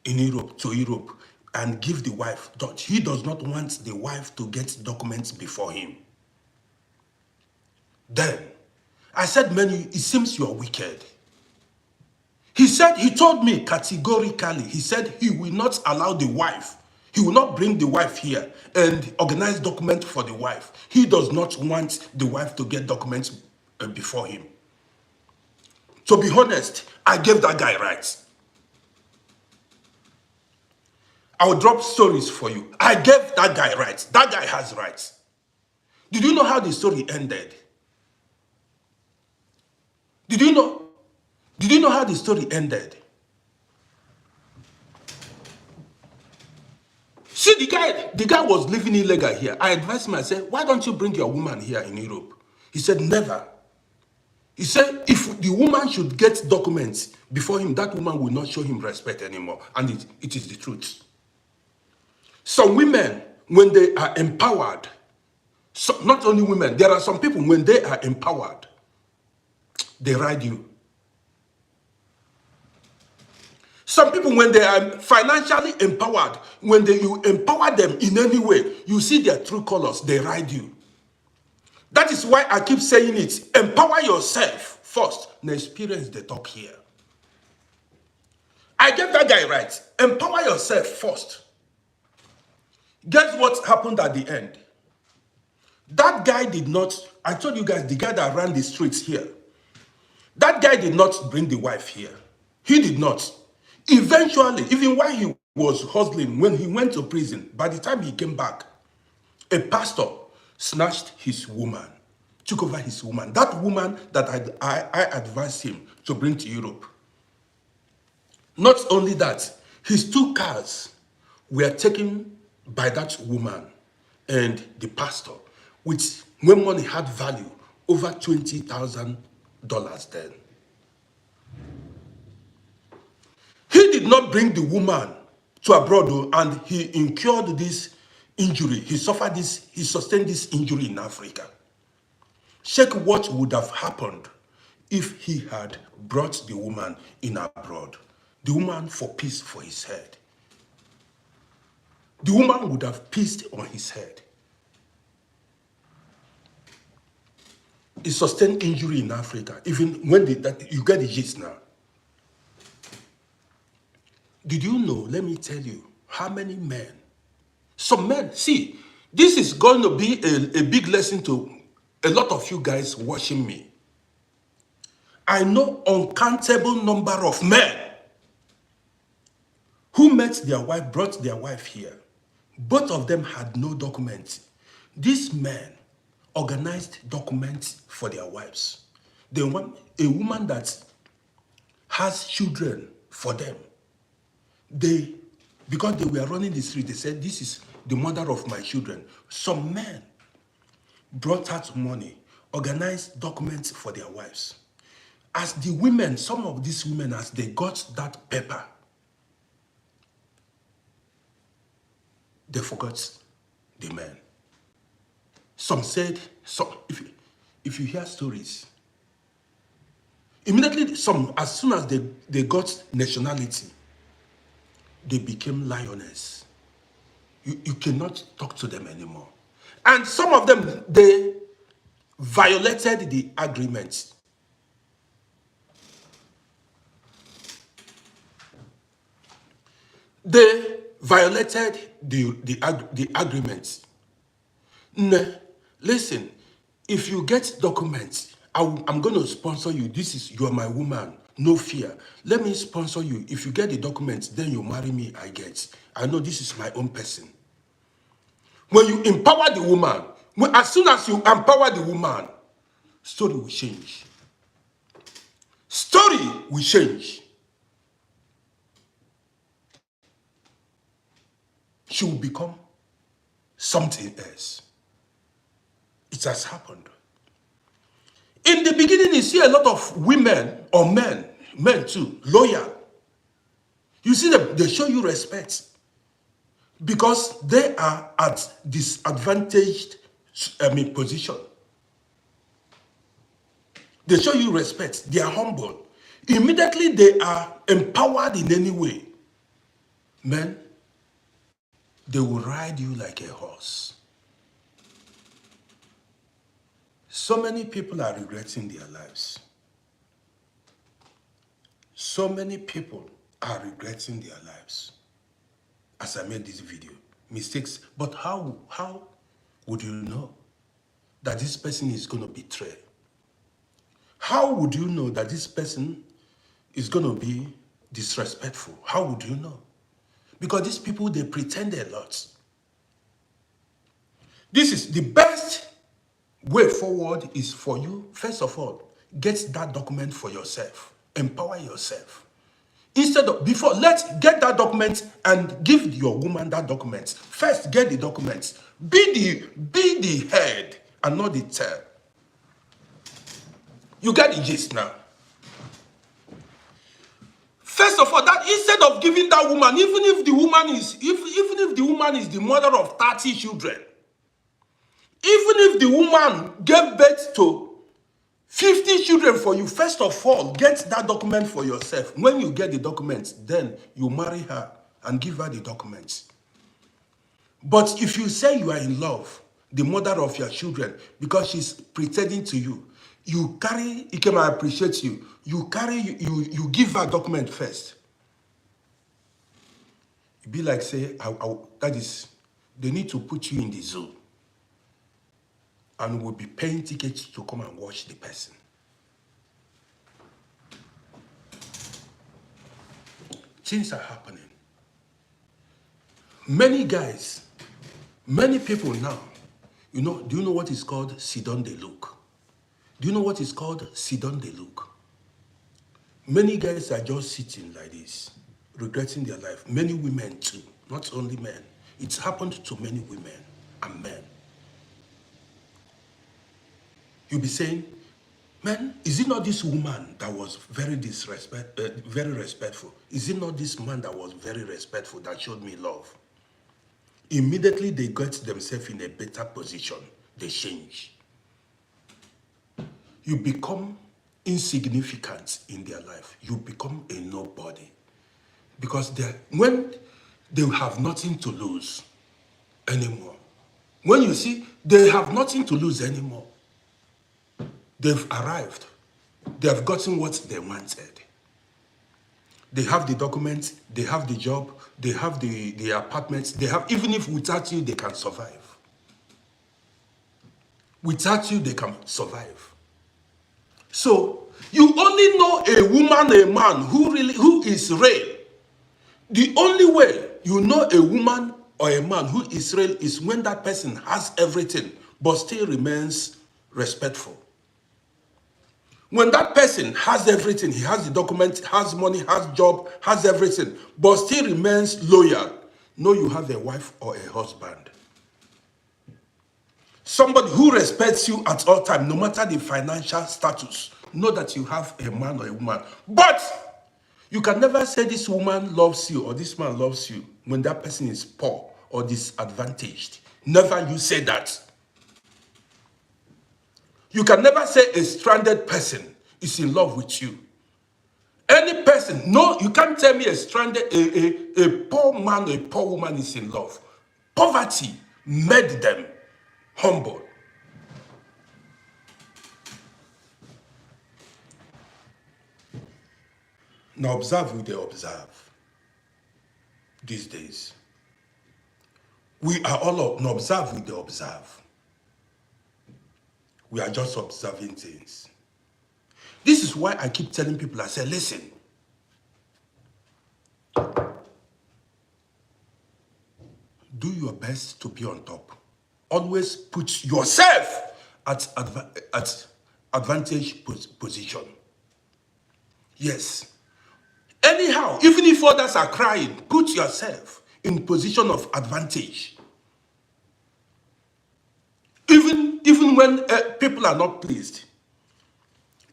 to Europe and give the wife. He does not want the wife to get documents before him. Then I said, man, it seems you are wicked. He told me categorically, he said he will not allow the wife, he will not bring the wife here and organize documents for the wife. He does not want the wife to get documents before him. To be honest, I gave that guy rights. I will drop stories for you. I gave that guy rights. That guy has rights. Did you know how the story ended? Did you know how the story ended? See, the guy was living illegal here. I advised him, I said, why don't you bring your woman here in Europe? He said, never. He said, if the woman should get documents before him, that woman will not show him respect anymore. And it is the truth. Some women, when they are empowered, not only women, there are some people, when they are empowered, they ride you. Some people, when they are financially empowered, when you empower them in any way, you see their true colors, they ride you. That is why I keep saying it. Empower yourself first. Now experience the talk here. I get that guy right. Empower yourself first. Guess what happened at the end? That guy did not, I told you guys, the guy that ran the streets here, that guy did not bring the wife here. He did not. Eventually, even while he was hustling, when he went to prison, by the time he came back, a pastor snatched his woman, took over his woman. That woman that I advised him to bring to Europe. Not only that, his 2 cars were taken by that woman and the pastor, which when money had value, over $20,000 then. He did not bring the woman to abroad, and he incurred this injury. He sustained this injury in Africa. Check what would have happened if he had brought the woman in abroad. The woman for peace for his head. The woman would have peace on his head. He sustained injury in Africa, even when you get the gist now. Did you know, let me tell you, how many men, some men, see, this is going to be a big lesson to a lot of you guys watching me. I know uncountable number of men who met their wife, brought their wife here. Both of them had no documents. These men organized documents for their wives. They want a woman that has children for them. Because they were running the street, they said, this is the mother of my children. Some men brought out money, organized documents for their wives. As the women, some of these women, as they got that paper, they forgot the men. Some said, if you hear stories, immediately as soon as they got nationality, they became lioness. You cannot talk to them anymore. And some of them, they violated the agreements. They violated the agreements. Listen, if you get documents, I'm going to sponsor you. You're my woman. No fear. Let me sponsor you. If you get the documents, then you marry me, I know this is my own person. When you empower the woman, as soon as you empower the woman, story will change. Story will change. She will become something else. It has happened. In the beginning, you see a lot of women or men too, loyal. You see them, they show you respect because they are at disadvantaged position. They show you respect. They are humble. Immediately, they are empowered in any way. Men, they will ride you like a horse. So many people are regretting their lives. So many people are regretting their lives. As I made this video, mistakes. But how would you know that this person is going to betray? How would you know that this person is going to be disrespectful? How would you know? Because these people, they pretend a lot. This is the best way forward is for you, first of all, get that document for yourself. Empower yourself. Let's get that document and give your woman that document. First, get the documents. Be the head and not the tail. You get the gist now. First of all, that instead of giving that woman, even if the woman is the mother of 30 children, even if the woman gave birth to 50 children for you, first of all, get that document for yourself. When you get the documents, then you marry her and give her the documents. But if you say you are in love, the mother of your children, because she's pretending to you, you carry, Ikema appreciates you, you give her document first. It'd be like, say, they need to put you in the zoo. And we'll be paying tickets to come and watch the person. Things are happening. Many guys, many people now, do you know what is called Sidon de look? Do you know what is called Sidon de look? Many guys are just sitting like this, regretting their life. Many women too, not only men. It's happened to many women and men. You'll be saying, man, is it not this woman that was very respectful? Is it not this man that was very respectful that showed me love? Immediately they get themselves in a better position. They change. You become insignificant in their life. You become a nobody. Because when they have nothing to lose anymore, when you see they have nothing to lose anymore, they've arrived. They have gotten what they wanted. They have the documents, they have the job, they have the apartments, they have, even if without you, they can survive. Without you, they can survive. So, you only know a woman, a man who is real. The only way you know a woman or a man who is real is when that person has everything, but still remains respectful. When that person has everything, he has the document, has money, has job, has everything, but still remains loyal, know you have a wife or a husband. Somebody who respects you at all times, no matter the financial status, know that you have a man or a woman. But you can never say this woman loves you or this man loves you when that person is poor or disadvantaged. Never you say that. You can never say a stranded person is in love with you. Any person, no, you can't tell me a stranded, a poor man or a poor woman is in love. Poverty made them humble. Now observe who they observe these days. We are all now observe who they observe. We are just observing things. This is why I keep telling people, I say, listen, do your best to be on top. Always put yourself at advantage position. Yes. Anyhow, even if others are crying, put yourself in position of advantage. Even when people are not pleased.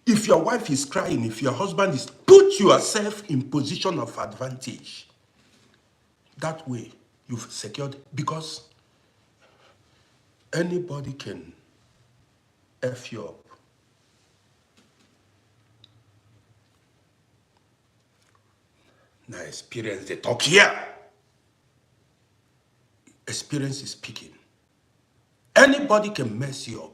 If your wife is crying, if your husband is, put yourself in position of advantage. That way, you've secured, because anybody can F you up. Now experience the talk here. Experience is speaking. Anybody can mess you up.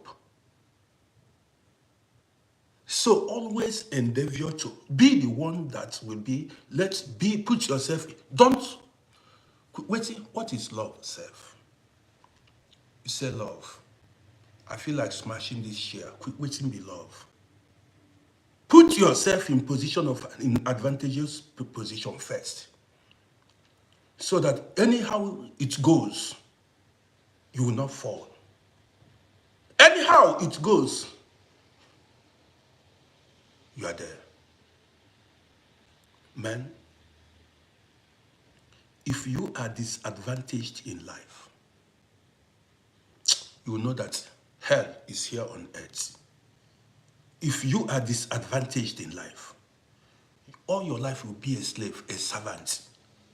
So always endeavor to be the one that will be, put yourself, don't, wait, what is love, self? You say love. I feel like smashing this chair. Waiting be love. Put yourself in position of, in advantageous position first. So that anyhow it goes, you will not fall. Anyhow it goes, you are there. Man, if you are disadvantaged in life, you will know that hell is here on earth. If you are disadvantaged in life, all your life will be a slave, a servant,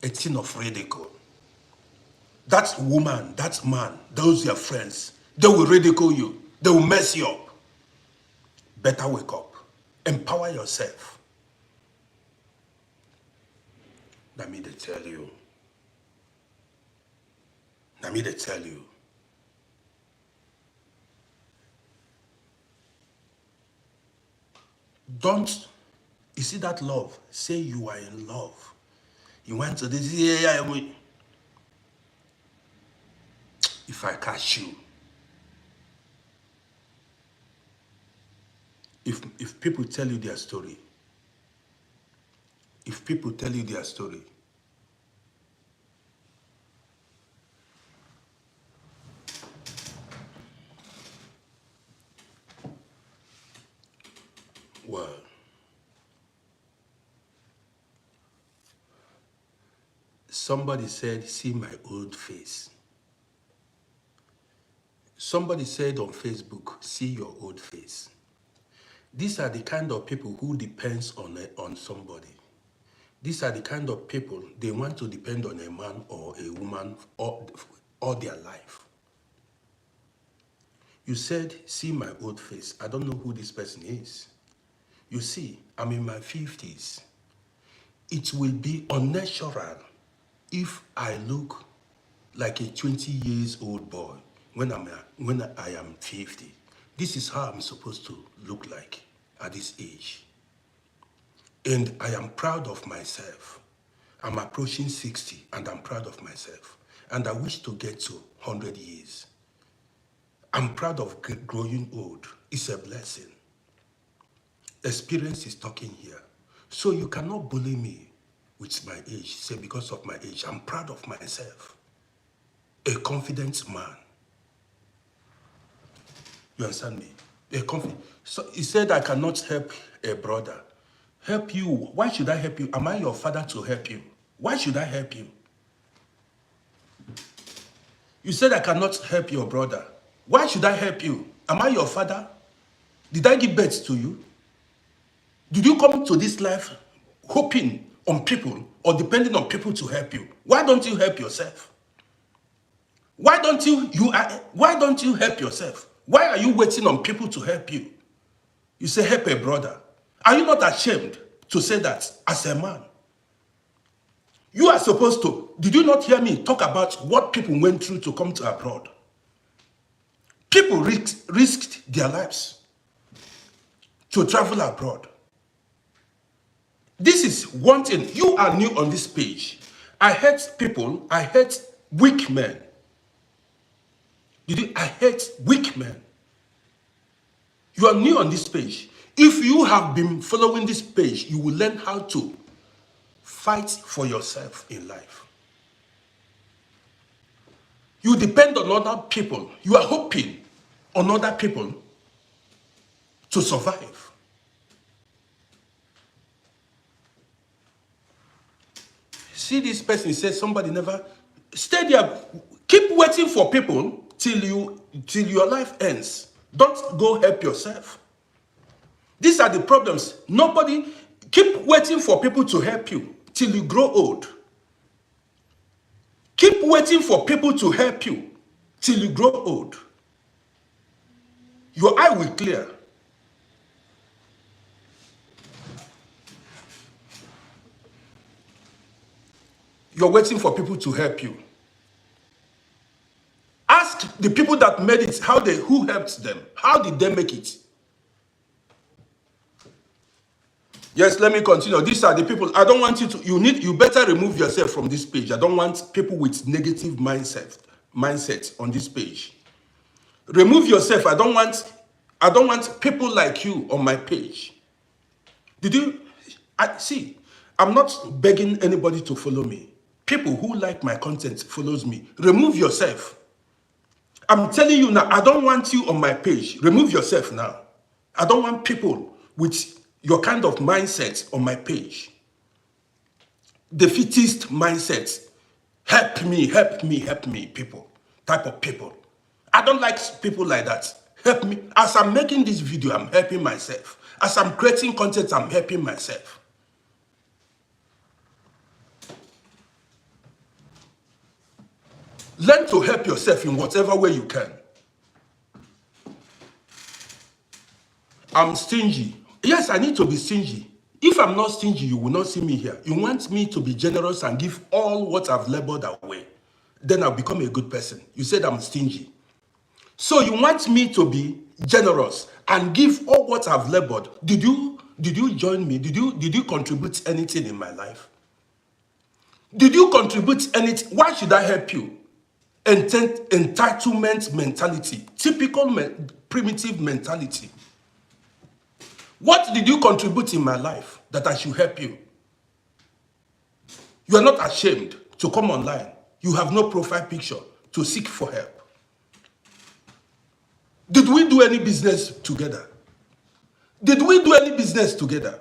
a thing of ridicule. That woman, that man, those your friends, they will ridicule you. They will mess you up. Better wake up. Empower yourself. Let me tell you. Let me tell you. Don't, you see that love? Say you are in love. You went to this, if I catch you, if people tell you their story, well, somebody said, see my old face. Somebody said on Facebook, see your old face. These are the kind of people who depends on somebody. These are the kind of people, they want to depend on a man or a woman all their life. You said, see my old face. I don't know who this person is. You see, I'm in my 50s. It will be unnatural if I look like a 20 years old boy when I am 50. This is how I'm supposed to look like at this age. And I am proud of myself. I'm approaching 60 and I'm proud of myself. And I wish to get to 100 years. I'm proud of growing old. It's a blessing. Experience is talking here. So you cannot bully me with my age. Say because of my age, I'm proud of myself. A confident man. You understand me? A conflict. So he said, I cannot help a brother. Help you? Why should I help you? Am I your father to help you? Why should I help you? You said I cannot help your brother. Why should I help you? Am I your father? Did I give birth to you? Did you come to this life hoping on people or depending on people to help you? Why don't you help yourself? Why don't you help yourself? Why are you waiting on people to help you? You say help a brother. Are you not ashamed to say that as a man? You are supposed to. Did you not hear me talk about what people went through to come to abroad? People risked their lives to travel abroad. This is one thing. You are new on this page. I hate people. I hate weak men. I hate weak men. You are new on this page. If you have been following this page, you will learn how to fight for yourself in life. You depend on other people. You are hoping on other people to survive. See, this person says somebody never stay there. Keep waiting for people till your life ends. Don't go help yourself. These are the problems. Nobody keep waiting for people to help you till you grow old. Keep waiting for people to help you till you grow old. Your eye will clear. You're waiting for people to help you. Ask the people that made it who helped them. How did they make it? Yes, let me continue. These are the people. I don't want you to, you better remove yourself from this page. I don't want people with negative mindset on this page. Remove yourself. I don't want people like you on my page. I'm not begging anybody to follow me. People who like my content follows me. Remove yourself. I'm telling you now, I don't want you on my page. Remove yourself now. I don't want people with your kind of mindset on my page. Defeatist mindset. Help me, help me, help me, people. Type of people. I don't like people like that. Help me. As I'm making this video, I'm helping myself. As I'm creating content, I'm helping myself. Learn to help yourself in whatever way you can. I'm stingy. Yes, I need to be stingy. If I'm not stingy, you will not see me here. You want me to be generous and give all what I've labored away. Then I'll become a good person. You said I'm stingy. So you want me to be generous and give all what I've labored. Did you join me? Did you contribute anything in my life? Did you contribute anything? Why should I help you? Entitlement mentality. Typical primitive mentality. What did you contribute in my life that I should help you? You are not ashamed to come online. You have no profile picture to seek for help. Did we do any business together? Did we do any business together?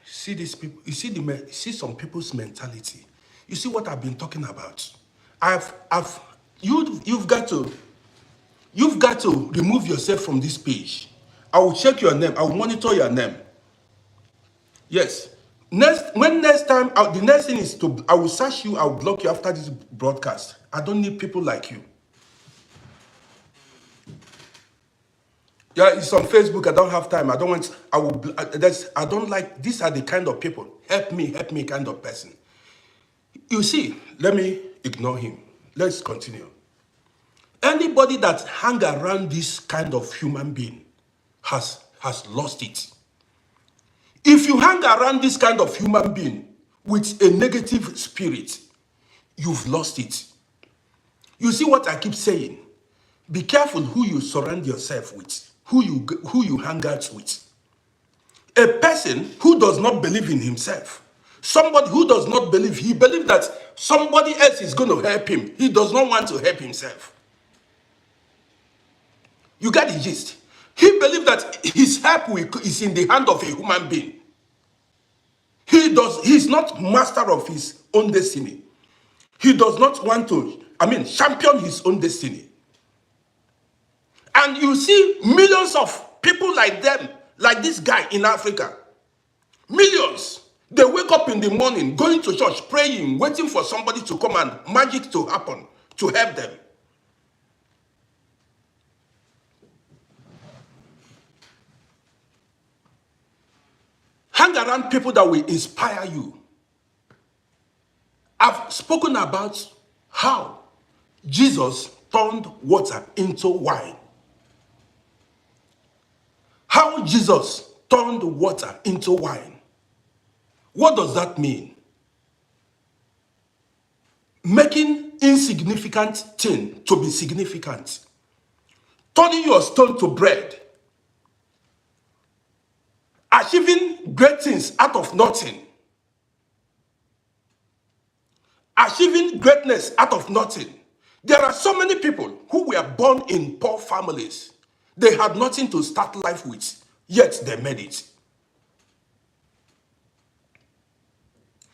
See these people, you see some people's mentality. You see what I've been talking about. You've got to remove yourself from this page. I will check your name. I will monitor your name. Yes. Next time, the next thing is I will search you. I will block you after this broadcast. I don't need people like you. Yeah, it's on Facebook. I don't have time. I don't like, these are the kind of people. Help me kind of person. You see, let me ignore him. Let's continue. Anybody that hang around this kind of human being has lost it. If you hang around this kind of human being with a negative spirit, you've lost it. You see what I keep saying? Be careful who you surround yourself with, who you hang out with. A person who does not believe in himself, Somebody who does not believe, he believes that somebody else is going to help him. He does not want to help himself. You get the gist? He believes that his help is in the hand of a human being. He's not master of his own destiny. He does not want to, champion his own destiny. And you see millions of people like them, like this guy in Africa. Millions. They wake up in the morning, going to church, praying, waiting for somebody to come and magic to happen, to help them. Hang around people that will inspire you. I've spoken about how Jesus turned water into wine. How Jesus turned water into wine. What does that mean? Making insignificant thing to be significant. Turning your stone to bread. Achieving great things out of nothing. Achieving greatness out of nothing. There are so many people who were born in poor families. They had nothing to start life with, yet they made it.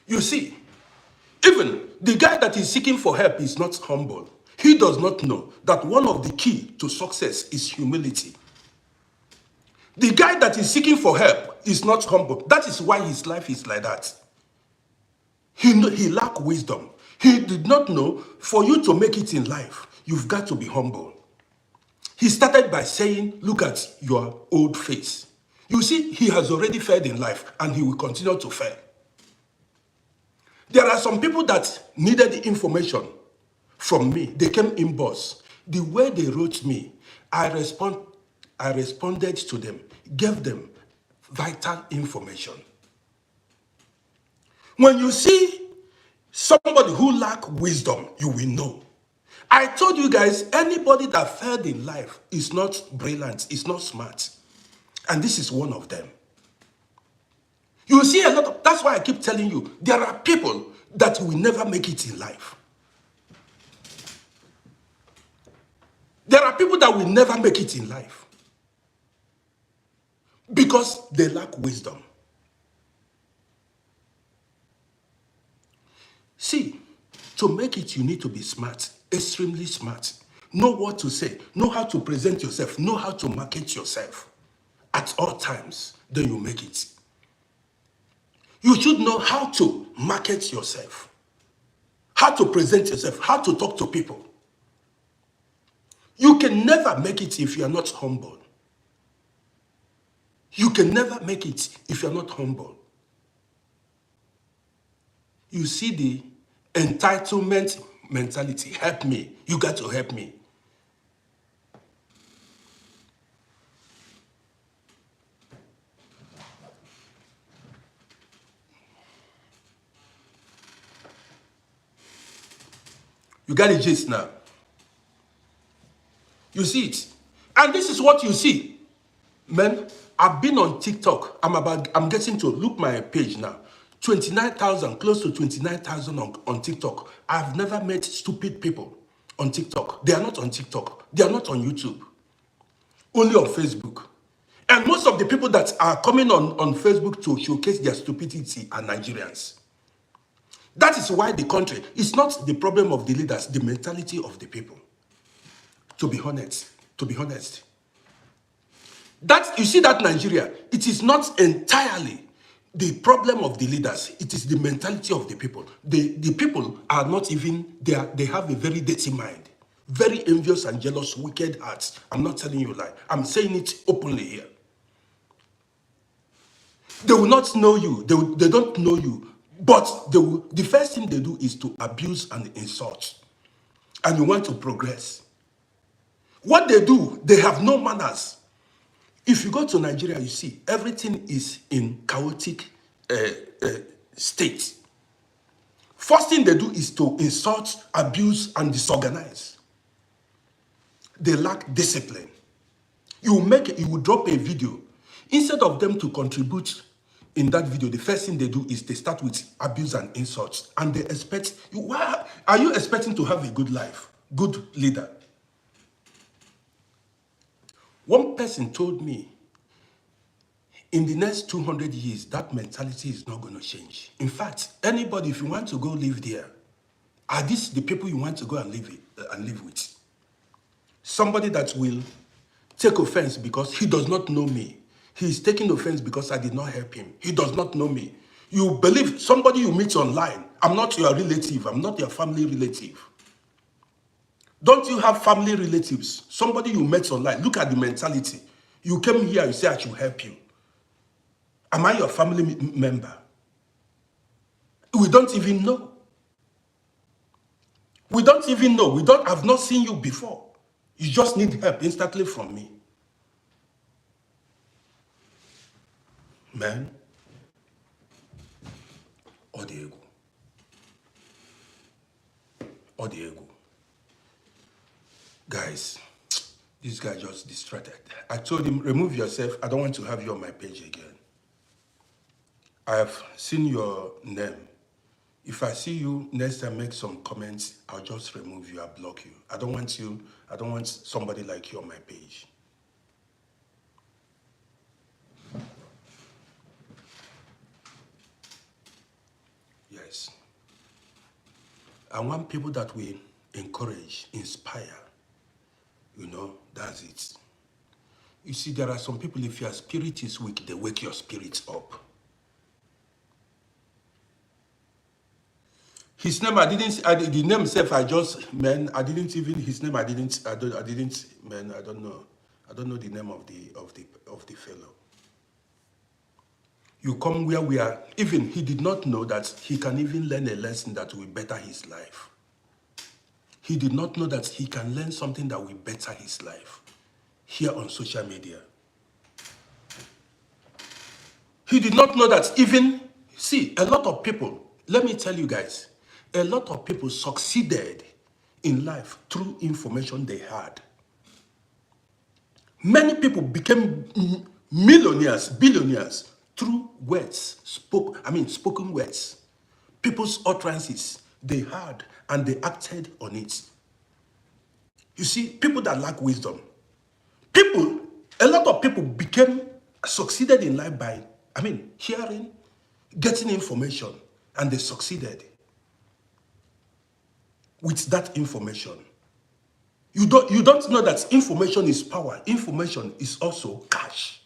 You see, even the guy that is seeking for help is not humble. He does not know that one of the key to success is humility. The guy that is seeking for help is not humble. That is why his life is like that. He lacked wisdom. He did not know for you to make it in life, you've got to be humble. He started by saying, look at your old face. You see, he has already failed in life and he will continue to fail. There are some people that needed the information from me. They came in boss. The way they wrote me, I responded to them, gave them vital information. When you see somebody who lacks wisdom, you will know. I told you guys, anybody that failed in life is not brilliant, is not smart. And this is one of them. You see a lot of, that's why I keep telling you, there are people that will never make it in life. There are people that will never make it in life because they lack wisdom. See, to make it, you need to be smart, extremely smart. Know what to say, know how to present yourself, know how to market yourself at all times, then you make it. You should know how to market yourself, how to present yourself, how to talk to people. You can never make it if you are not humble. You can never make it if you are not humble. You see the entitlement mentality. Help me. You got to help me. You got the gist now. You see it. And this is what you see. Man, I've been on TikTok. I'm getting to look my page now. 29,000, close to 29,000 on TikTok. I've never met stupid people on TikTok. They are not on TikTok. They are not on YouTube. Only on Facebook. And most of the people that are coming on Facebook to showcase their stupidity are Nigerians. That is why the country is not the problem of the leaders, the mentality of the people. To be honest. That, you see that Nigeria, it is not entirely the problem of the leaders. It is the mentality of the people. The people are not even, they have a very dirty mind. Very envious and jealous, wicked hearts. I'm not telling you a lie. I'm saying it openly here. They will not know you. They don't know you. But the first thing they do is to abuse and insult. And you want to progress. What they do, they have no manners. If you go to Nigeria, you see, everything is in chaotic state. First thing they do is to insult, abuse, and disorganize. They lack discipline. You will drop a video. Instead of them to contribute in that video, the first thing they do is they start with abuse and insults. And they expect you, why are you expecting to have a good life? Good leader. One person told me, in the next 200 years, that mentality is not going to change. In fact, anybody, if you want to go live there, are these the people you want to go and live with? Somebody that will take offense because he does not know me. He is taking offense because I did not help him. He does not know me. You believe somebody you meet online. I'm not your relative. I'm not your family relative. Don't you have family relatives? Somebody you met online. Look at the mentality. You came here, you say I should help you. Am I your family member? We don't even know. We don't even know. I've not seen you before. You just need help instantly from me. Man, or the ego. Or the ego. Guys, this guy just distracted. I told him, remove yourself. I don't want to have you on my page again. I have seen your name. If I see you next time make some comments, I'll just remove you, I'll block you. I don't want somebody like you on my page. Yes. I want people that will encourage, inspire. You know, that's it. You see, there are some people, if your spirit is weak, they wake your spirit up. His name, the name itself, I don't know the name of the fellow. You come where we are, even he did not know that he can even learn a lesson that will better his life. He did not know that he can learn something that will better his life here on social media. He did not know that even, see, a lot of people, let me tell you guys, a lot of people succeeded in life through information they had. Many people became millionaires, billionaires through words, spoken words. People's utterances they heard and they acted on it. You see, people that lack wisdom, a lot of people succeeded in life by, hearing, getting information, and they succeeded with that information. You don't know that information is power. Information is also cash.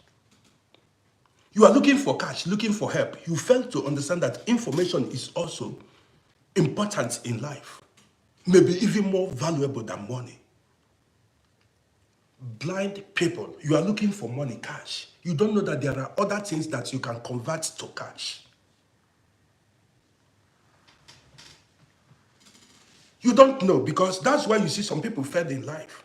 You are looking for cash, looking for help. You fail to understand that information is also important in life. Maybe even more valuable than money. Blind people, you are looking for money, cash. You don't know that there are other things that you can convert to cash. You don't know, because that's why you see some people failed in life.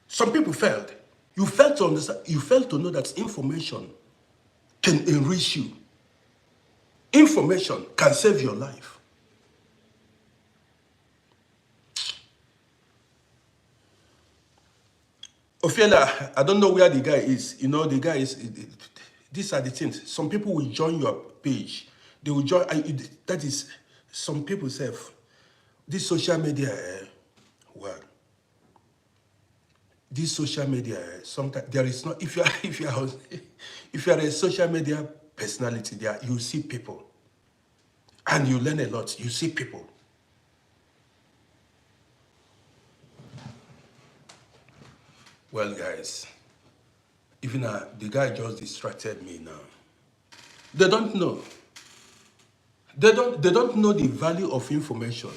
Some people failed. You failed to understand, you failed to know that information can enrich you. Information can save your life. Ophelia, I don't know where the guy is. You know, the guy is, these are the things. Some people will join your page. They will join, that is, some people say, this social media, well, this social media, sometimes there is not, if you are a social media personality, there you see people, and you learn a lot. You see people. Well, guys, even the guy just distracted me now. They don't know. They don't know the value of information.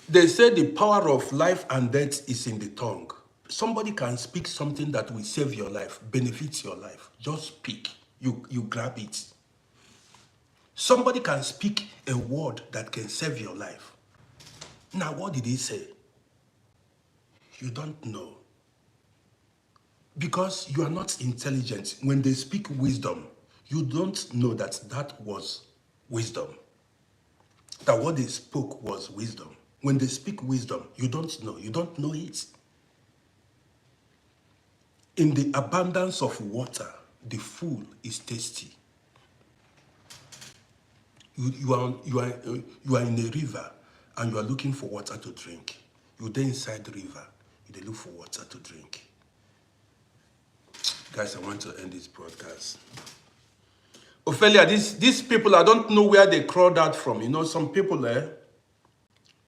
They say the power of life and death is in the tongue. Somebody can speak something that will save your life, benefits your life. Just speak. You grab it. Somebody can speak a word that can save your life. Now, what did he say? You don't know. Because you are not intelligent. When they speak wisdom, you don't know that that was wisdom. That what they spoke was wisdom. When they speak wisdom, you don't know. You don't know it. In the abundance of water, the food is tasty. You are in a river and you are looking for water to drink. You there inside the river, you dey look for water to drink. Guys, I want to end this broadcast. Ophelia, these people, I don't know where they crawled out from. You know, some people there,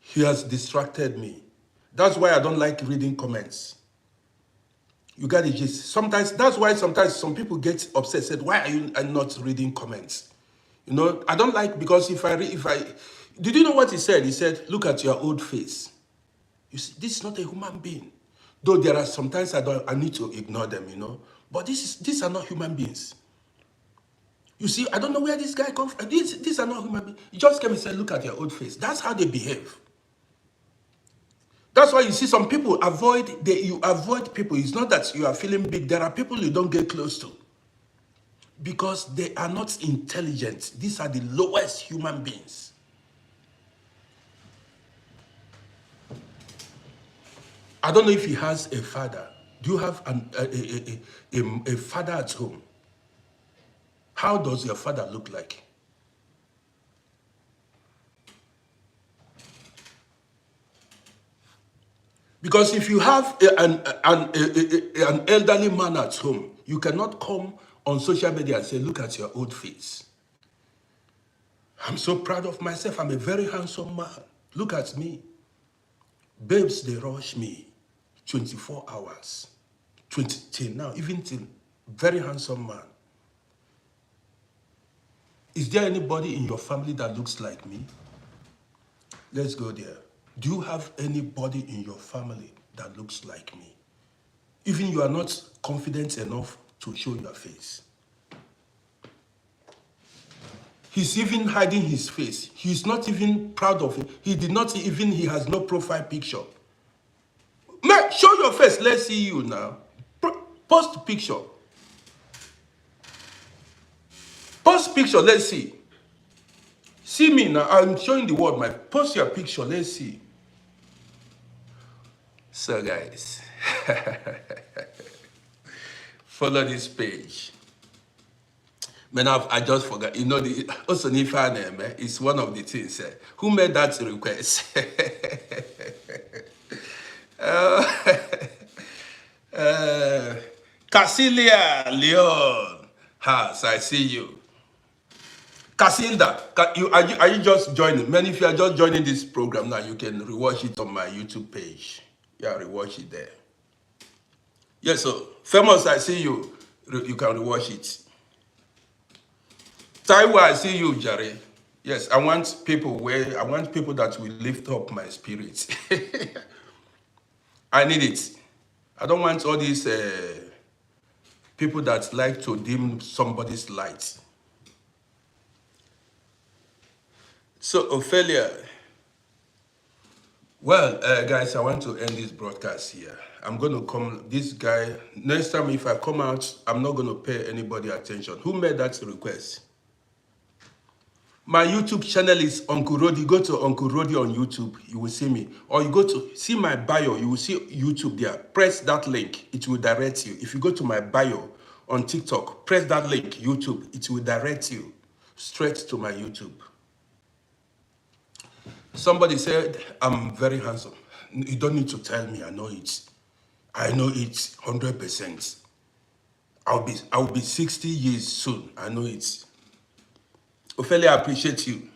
he has distracted me. That's why I don't like reading comments. You got the gist. Sometimes, that's why sometimes some people get upset, said, why are you not reading comments? You know, I don't like, because did you know what he said? He said, look at your old face. You see, this is not a human being. Though there are sometimes I need to ignore them, you know. But these are not human beings. You see, I don't know where this guy comes from. These are not human beings. He just came and said, look at your old face. That's how they behave. That's why you see some people you avoid people. It's not that you are feeling big. There are people you don't get close to because they are not intelligent. These are the lowest human beings. I don't know if he has a father. Do you have a father at home? How does your father look like? Because if you have an elderly man at home, you cannot come on social media and say, look at your old face. I'm so proud of myself. I'm a very handsome man. Look at me. Babes, they rush me 24 hours. 20 till now, even till very handsome man. Is there anybody in your family that looks like me? Let's go there. Do you have anybody in your family that looks like me? Even you are not confident enough to show your face. He's even hiding his face. He's not even proud of it. He has no profile picture. Man, show your face. Let's see you now. Post picture. Post picture, let's see. See me now. I'm showing the world post your picture. Let's see. So guys, follow this page. Man, I just forgot. You know, also Nifane, it's one of the things. Who made that request? Casilia Leon. So I see you. Casilda, are you just joining? Man, if you are just joining this program now, you can rewatch it on my YouTube page. Yeah, rewatch it there. Yes, so Famous, I see you. You can rewatch it. Taiwa, I see you, Jerry. Yes, I want people that will lift up my spirit. I need it. I don't want all these people that like to dim somebody's light. So, Ophelia, well, guys, I want to end this broadcast here. I'm going to come, this guy, next time if I come out, I'm not going to pay anybody attention. Who made that request? My YouTube channel is Uncle Roddy. Go to Uncle Roddy on YouTube, you will see me. Or you go to, see my bio, you will see YouTube there. Press that link, it will direct you. If you go to my bio on TikTok, press that link, YouTube, it will direct you straight to my YouTube. Somebody said, I'm very handsome. You don't need to tell me, I know it. I know it 100%. I'll be 60 years soon, I know it. Ophelia, I appreciate you.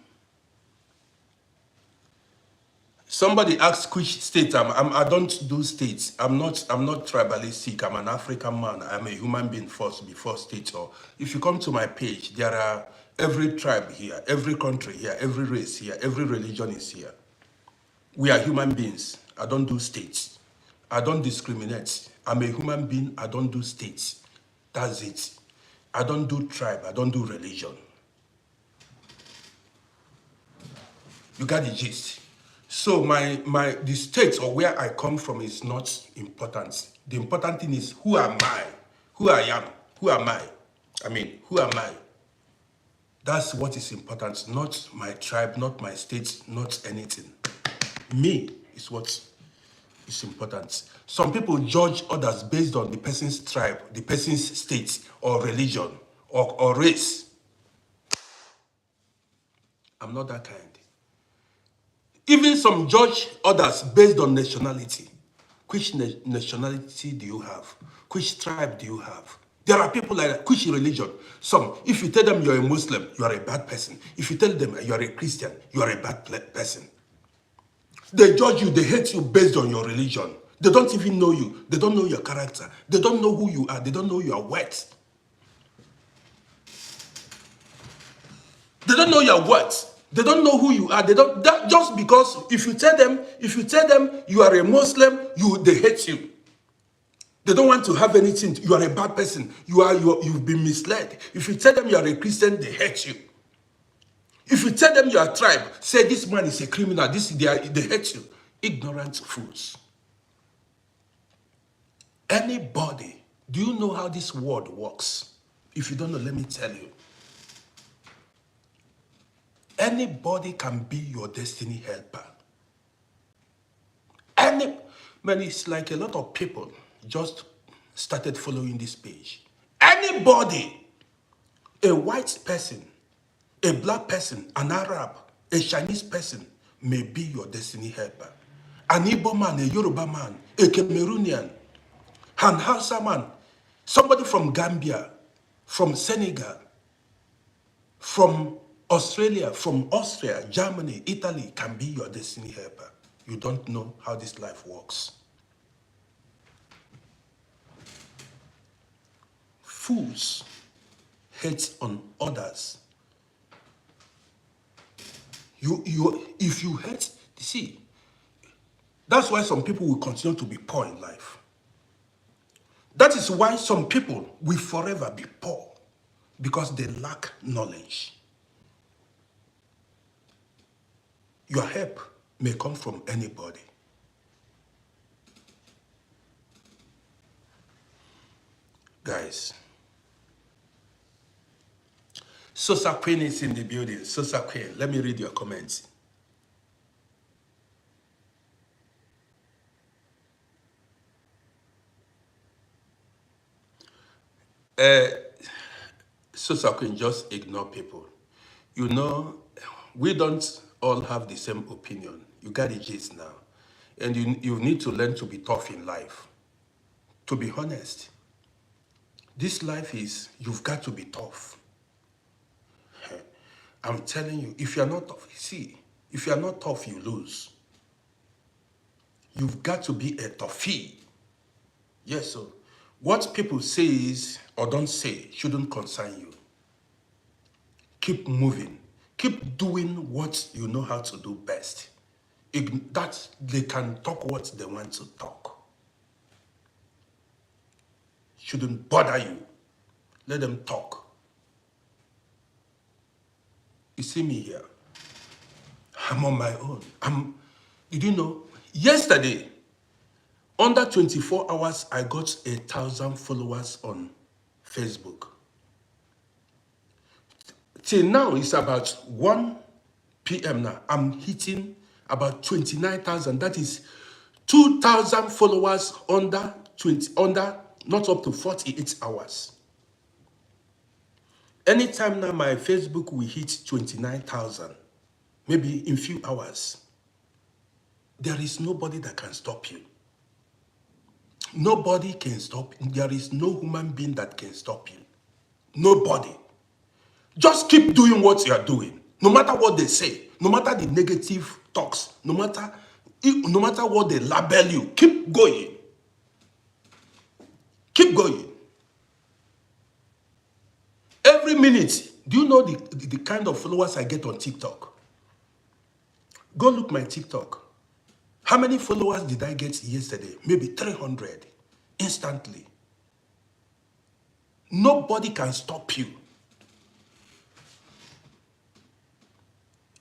Somebody asked which state I don't do states. I'm not tribalistic. I'm an African man. I'm a human being first before state. Or if you come to my page, there are every tribe here, every country here, every race here, every religion is here. We are human beings. I don't do states. I don't discriminate. I'm a human being. I don't do states. That's it. I don't do tribe. I don't do religion. You got the gist. So the state or where I come from is not important. The important thing is who am I? Who I am? Who am I? I mean, who am I? That's what is important, not my tribe, not my state, not anything. Me is what It's important. Some people judge others based on the person's tribe, the person's state, or religion, or race. I'm not that kind. Even some judge others based on nationality. Which nationality do you have? Which tribe do you have? There are people like that. Which religion? Some, if you tell them you're a Muslim, you are a bad person. If you tell them you're a Christian, you are a bad person. They judge you, they hate you based on your religion. They don't even know you. They don't know your character. They don't know who you are. They don't know your worth. They don't know your worth. They don't know who you are. They don't that just because if you tell them you are a Muslim, they hate you. They don't want to have anything. You are a bad person. You've been misled. If you tell them you are a Christian, they hate you. If you tell them you are a tribe, say this man is a criminal, they hate you. Ignorant fools. Anybody, do you know how this world works? If you don't know, let me tell you. Anybody can be your destiny helper. Man, it's like a lot of people just started following this page. Anybody, a white person, a black person, an Arab, a Chinese person may be your destiny helper. An Igbo man, a Yoruba man, a Cameroonian, an Hausa man, somebody from Gambia, from Senegal, from Australia, from Austria, Germany, Italy can be your destiny helper. You don't know how this life works. Fools hate on others. If you hate, see, that's why some people will continue to be poor in life. That is why some people will forever be poor, because they lack knowledge. Your help may come from anybody. Guys, Sosa Queen is in the building. Sosa Queen, let me read your comments. Sosa Queen, just ignore people. You know, we don't all have the same opinion. You got the gist now. And you need to learn to be tough in life. To be honest, this life is, you've got to be tough. I'm telling you, if you're not tough, see, if you're not tough, you lose. You've got to be a toughie. Yes, so what people say is, or don't say, shouldn't concern you. Keep moving. Keep doing what you know how to do best. That they can talk what they want to talk. Shouldn't bother you. Let them talk. You see me here. I'm on my own. Did you know? Yesterday, under 24 hours, I got 1,000 followers on Facebook. Till now, it's about 1 p.m. now. I'm hitting about 29,000. That is 2,000 followers under not up to 48 hours. Anytime now, my Facebook will hit 29,000, maybe in few hours. There is nobody that can stop you. Nobody can stop. There is no human being that can stop you. Nobody. Just keep doing what you are doing. No matter what they say, no matter the negative talks, no matter what they label you, keep going. Keep going. Every minute, do you know the kind of followers I get on TikTok? Go look my TikTok. How many followers did I get yesterday? Maybe 300 instantly. Nobody can stop you.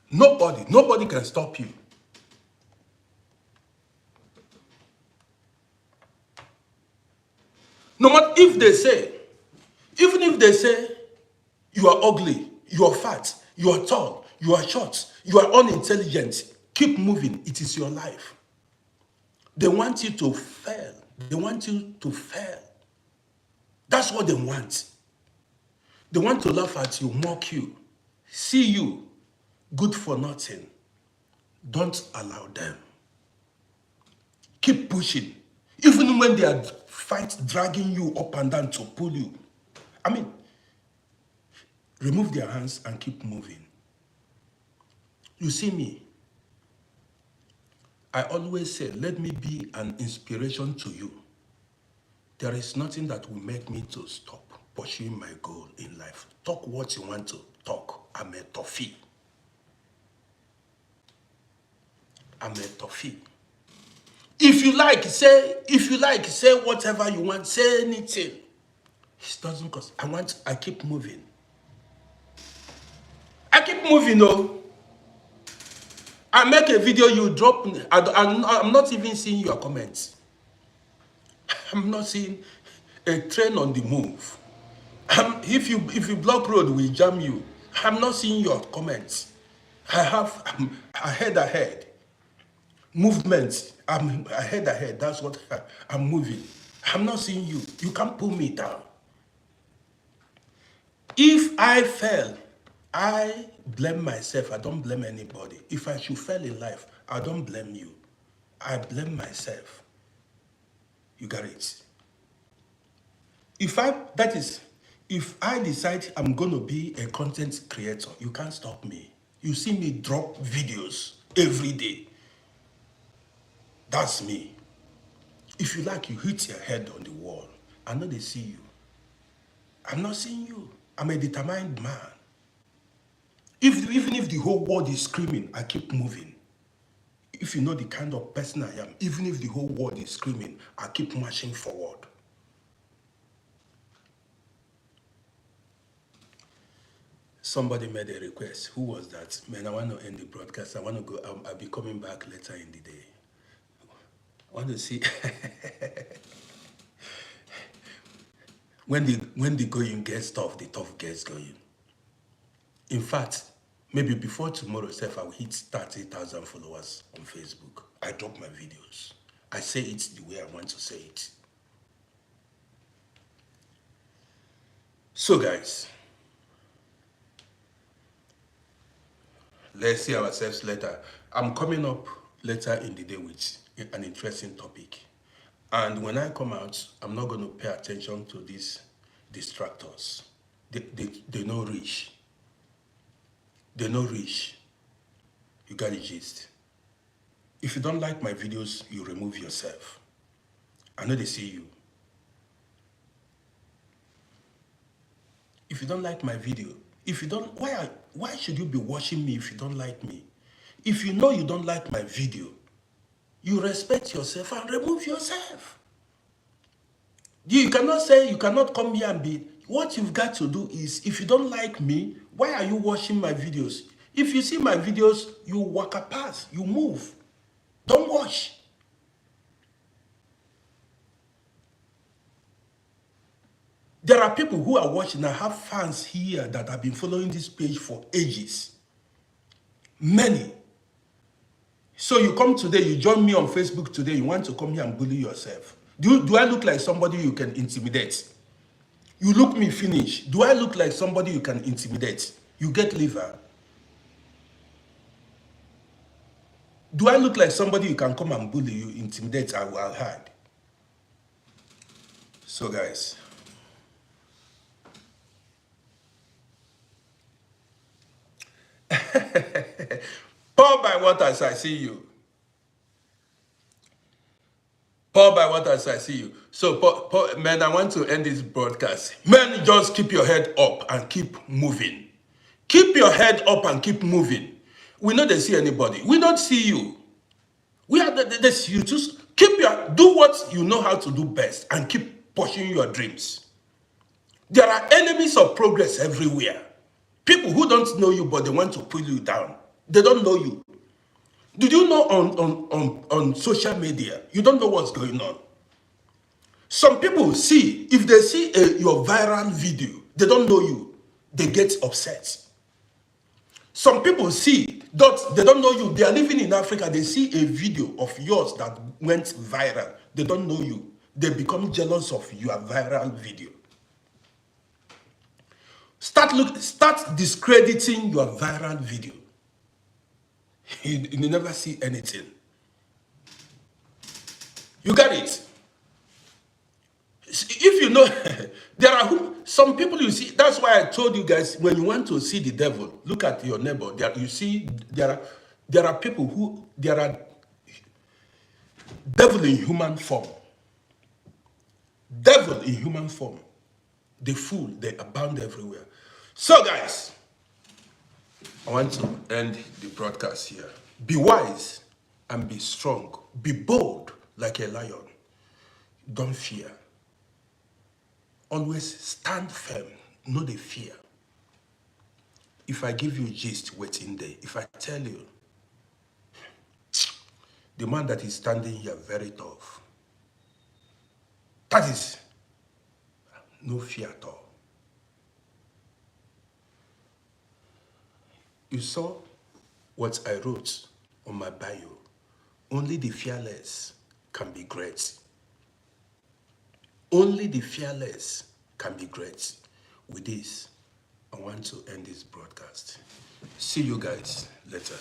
Nobody can stop you. No matter if they say, even if they say you are ugly, you are fat, you are tall, you are short, you are unintelligent, keep moving. It is your life. They want you to fail. They want you to fail. That's what they want. They want to laugh at you, mock you, see you good for nothing. Don't allow them. Keep pushing. Even when they are dragging you up and down to pull you. I mean, remove their hands and keep moving. You see me, I always say, let me be an inspiration to you. There is nothing that will make me to stop pursuing my goal in life. Talk what you want to talk. I'm a toffee. I'm a toffee. If you like, say whatever you want, say anything. It doesn't cost. I keep moving. I keep moving, though. I make a video, you drop. I'm not even seeing your comments. I'm not seeing a train on the move. If you block road, we jam you. I'm not seeing your comments. I'm ahead. Movement. I'm ahead. That's what I'm moving. I'm not seeing you. You can't pull me down. If I fail, I blame myself. I don't blame anybody. If I should fail in life, I don't blame you. I blame myself. You got it? If I decide I'm going to be a content creator, you can't stop me. You see me drop videos every day. That's me. If you like, you hit your head on the wall. I know they see you. I'm not seeing you. I'm a determined man. Even if the whole world is screaming, I keep moving. If you know the kind of person I am, even if the whole world is screaming, I keep marching forward. Somebody made a request. Who was that? Man, I want to end the broadcast. I want to go. I'll be coming back later in the day. I want to see when the going gets tough, the tough gets going. In fact, maybe before tomorrow, I will hit 30,000 followers on Facebook. I drop my videos. I say it the way I want to say it. So guys, let's see ourselves later. I'm coming up later in the day with an interesting topic. And when I come out, I'm not going to pay attention to these distractors. They know rich. They know rich. You got the gist. If you don't like my videos, you remove yourself. I know they see you. If you don't like my video, why should you be watching me if you don't like me? If you know you don't like my video, you respect yourself and remove yourself. You cannot come here and be, what you've got to do is, if you don't like me, why are you watching my videos? If you see my videos, you walk a path, you move. Don't watch. There are people who are watching. I have fans here that have been following this page for ages. Many. So you come today, you join me on Facebook today, you want to come here and bully yourself. Do I look like somebody you can intimidate? You look me finish. Do I look like somebody you can intimidate? You get liver. Do I look like somebody you can come and bully, you intimidate, I will hide? So guys, pour by water as I see you. Pour by water as I see you. So, man, I want to end this broadcast. Man, just keep your head up and keep moving. Keep your head up and keep moving. We know they see anybody. We don't see you. We are this. You just do what you know how to do best and keep pursuing your dreams. There are enemies of progress everywhere. People who don't know you, but they want to pull you down. They don't know you. Did you know on social media, you don't know what's going on? Some people if they see your viral video, they don't know you, they get upset. Some people see They don't know you. They are living in Africa. They see a video of yours that went viral. They don't know you. They become jealous of your viral video. Start discrediting your viral video. You never see anything. You get it? If you know, there are some people you see. That's why I told you guys, when you want to see the devil, look at your neighbor. You see, there are people who, there are devil in human form. Devil in human form. The fool, they abound everywhere. So guys, I want to end the broadcast here. Be wise and be strong. Be bold like a lion. Don't fear. Always stand firm, no the fear. If I give you gist, wait in there. If I tell you, the man that is standing here very tough, that is no fear at all. You saw what I wrote on my bio. Only the fearless can be great. Only the fearless can be great. With this, I want to end this broadcast. See you guys later.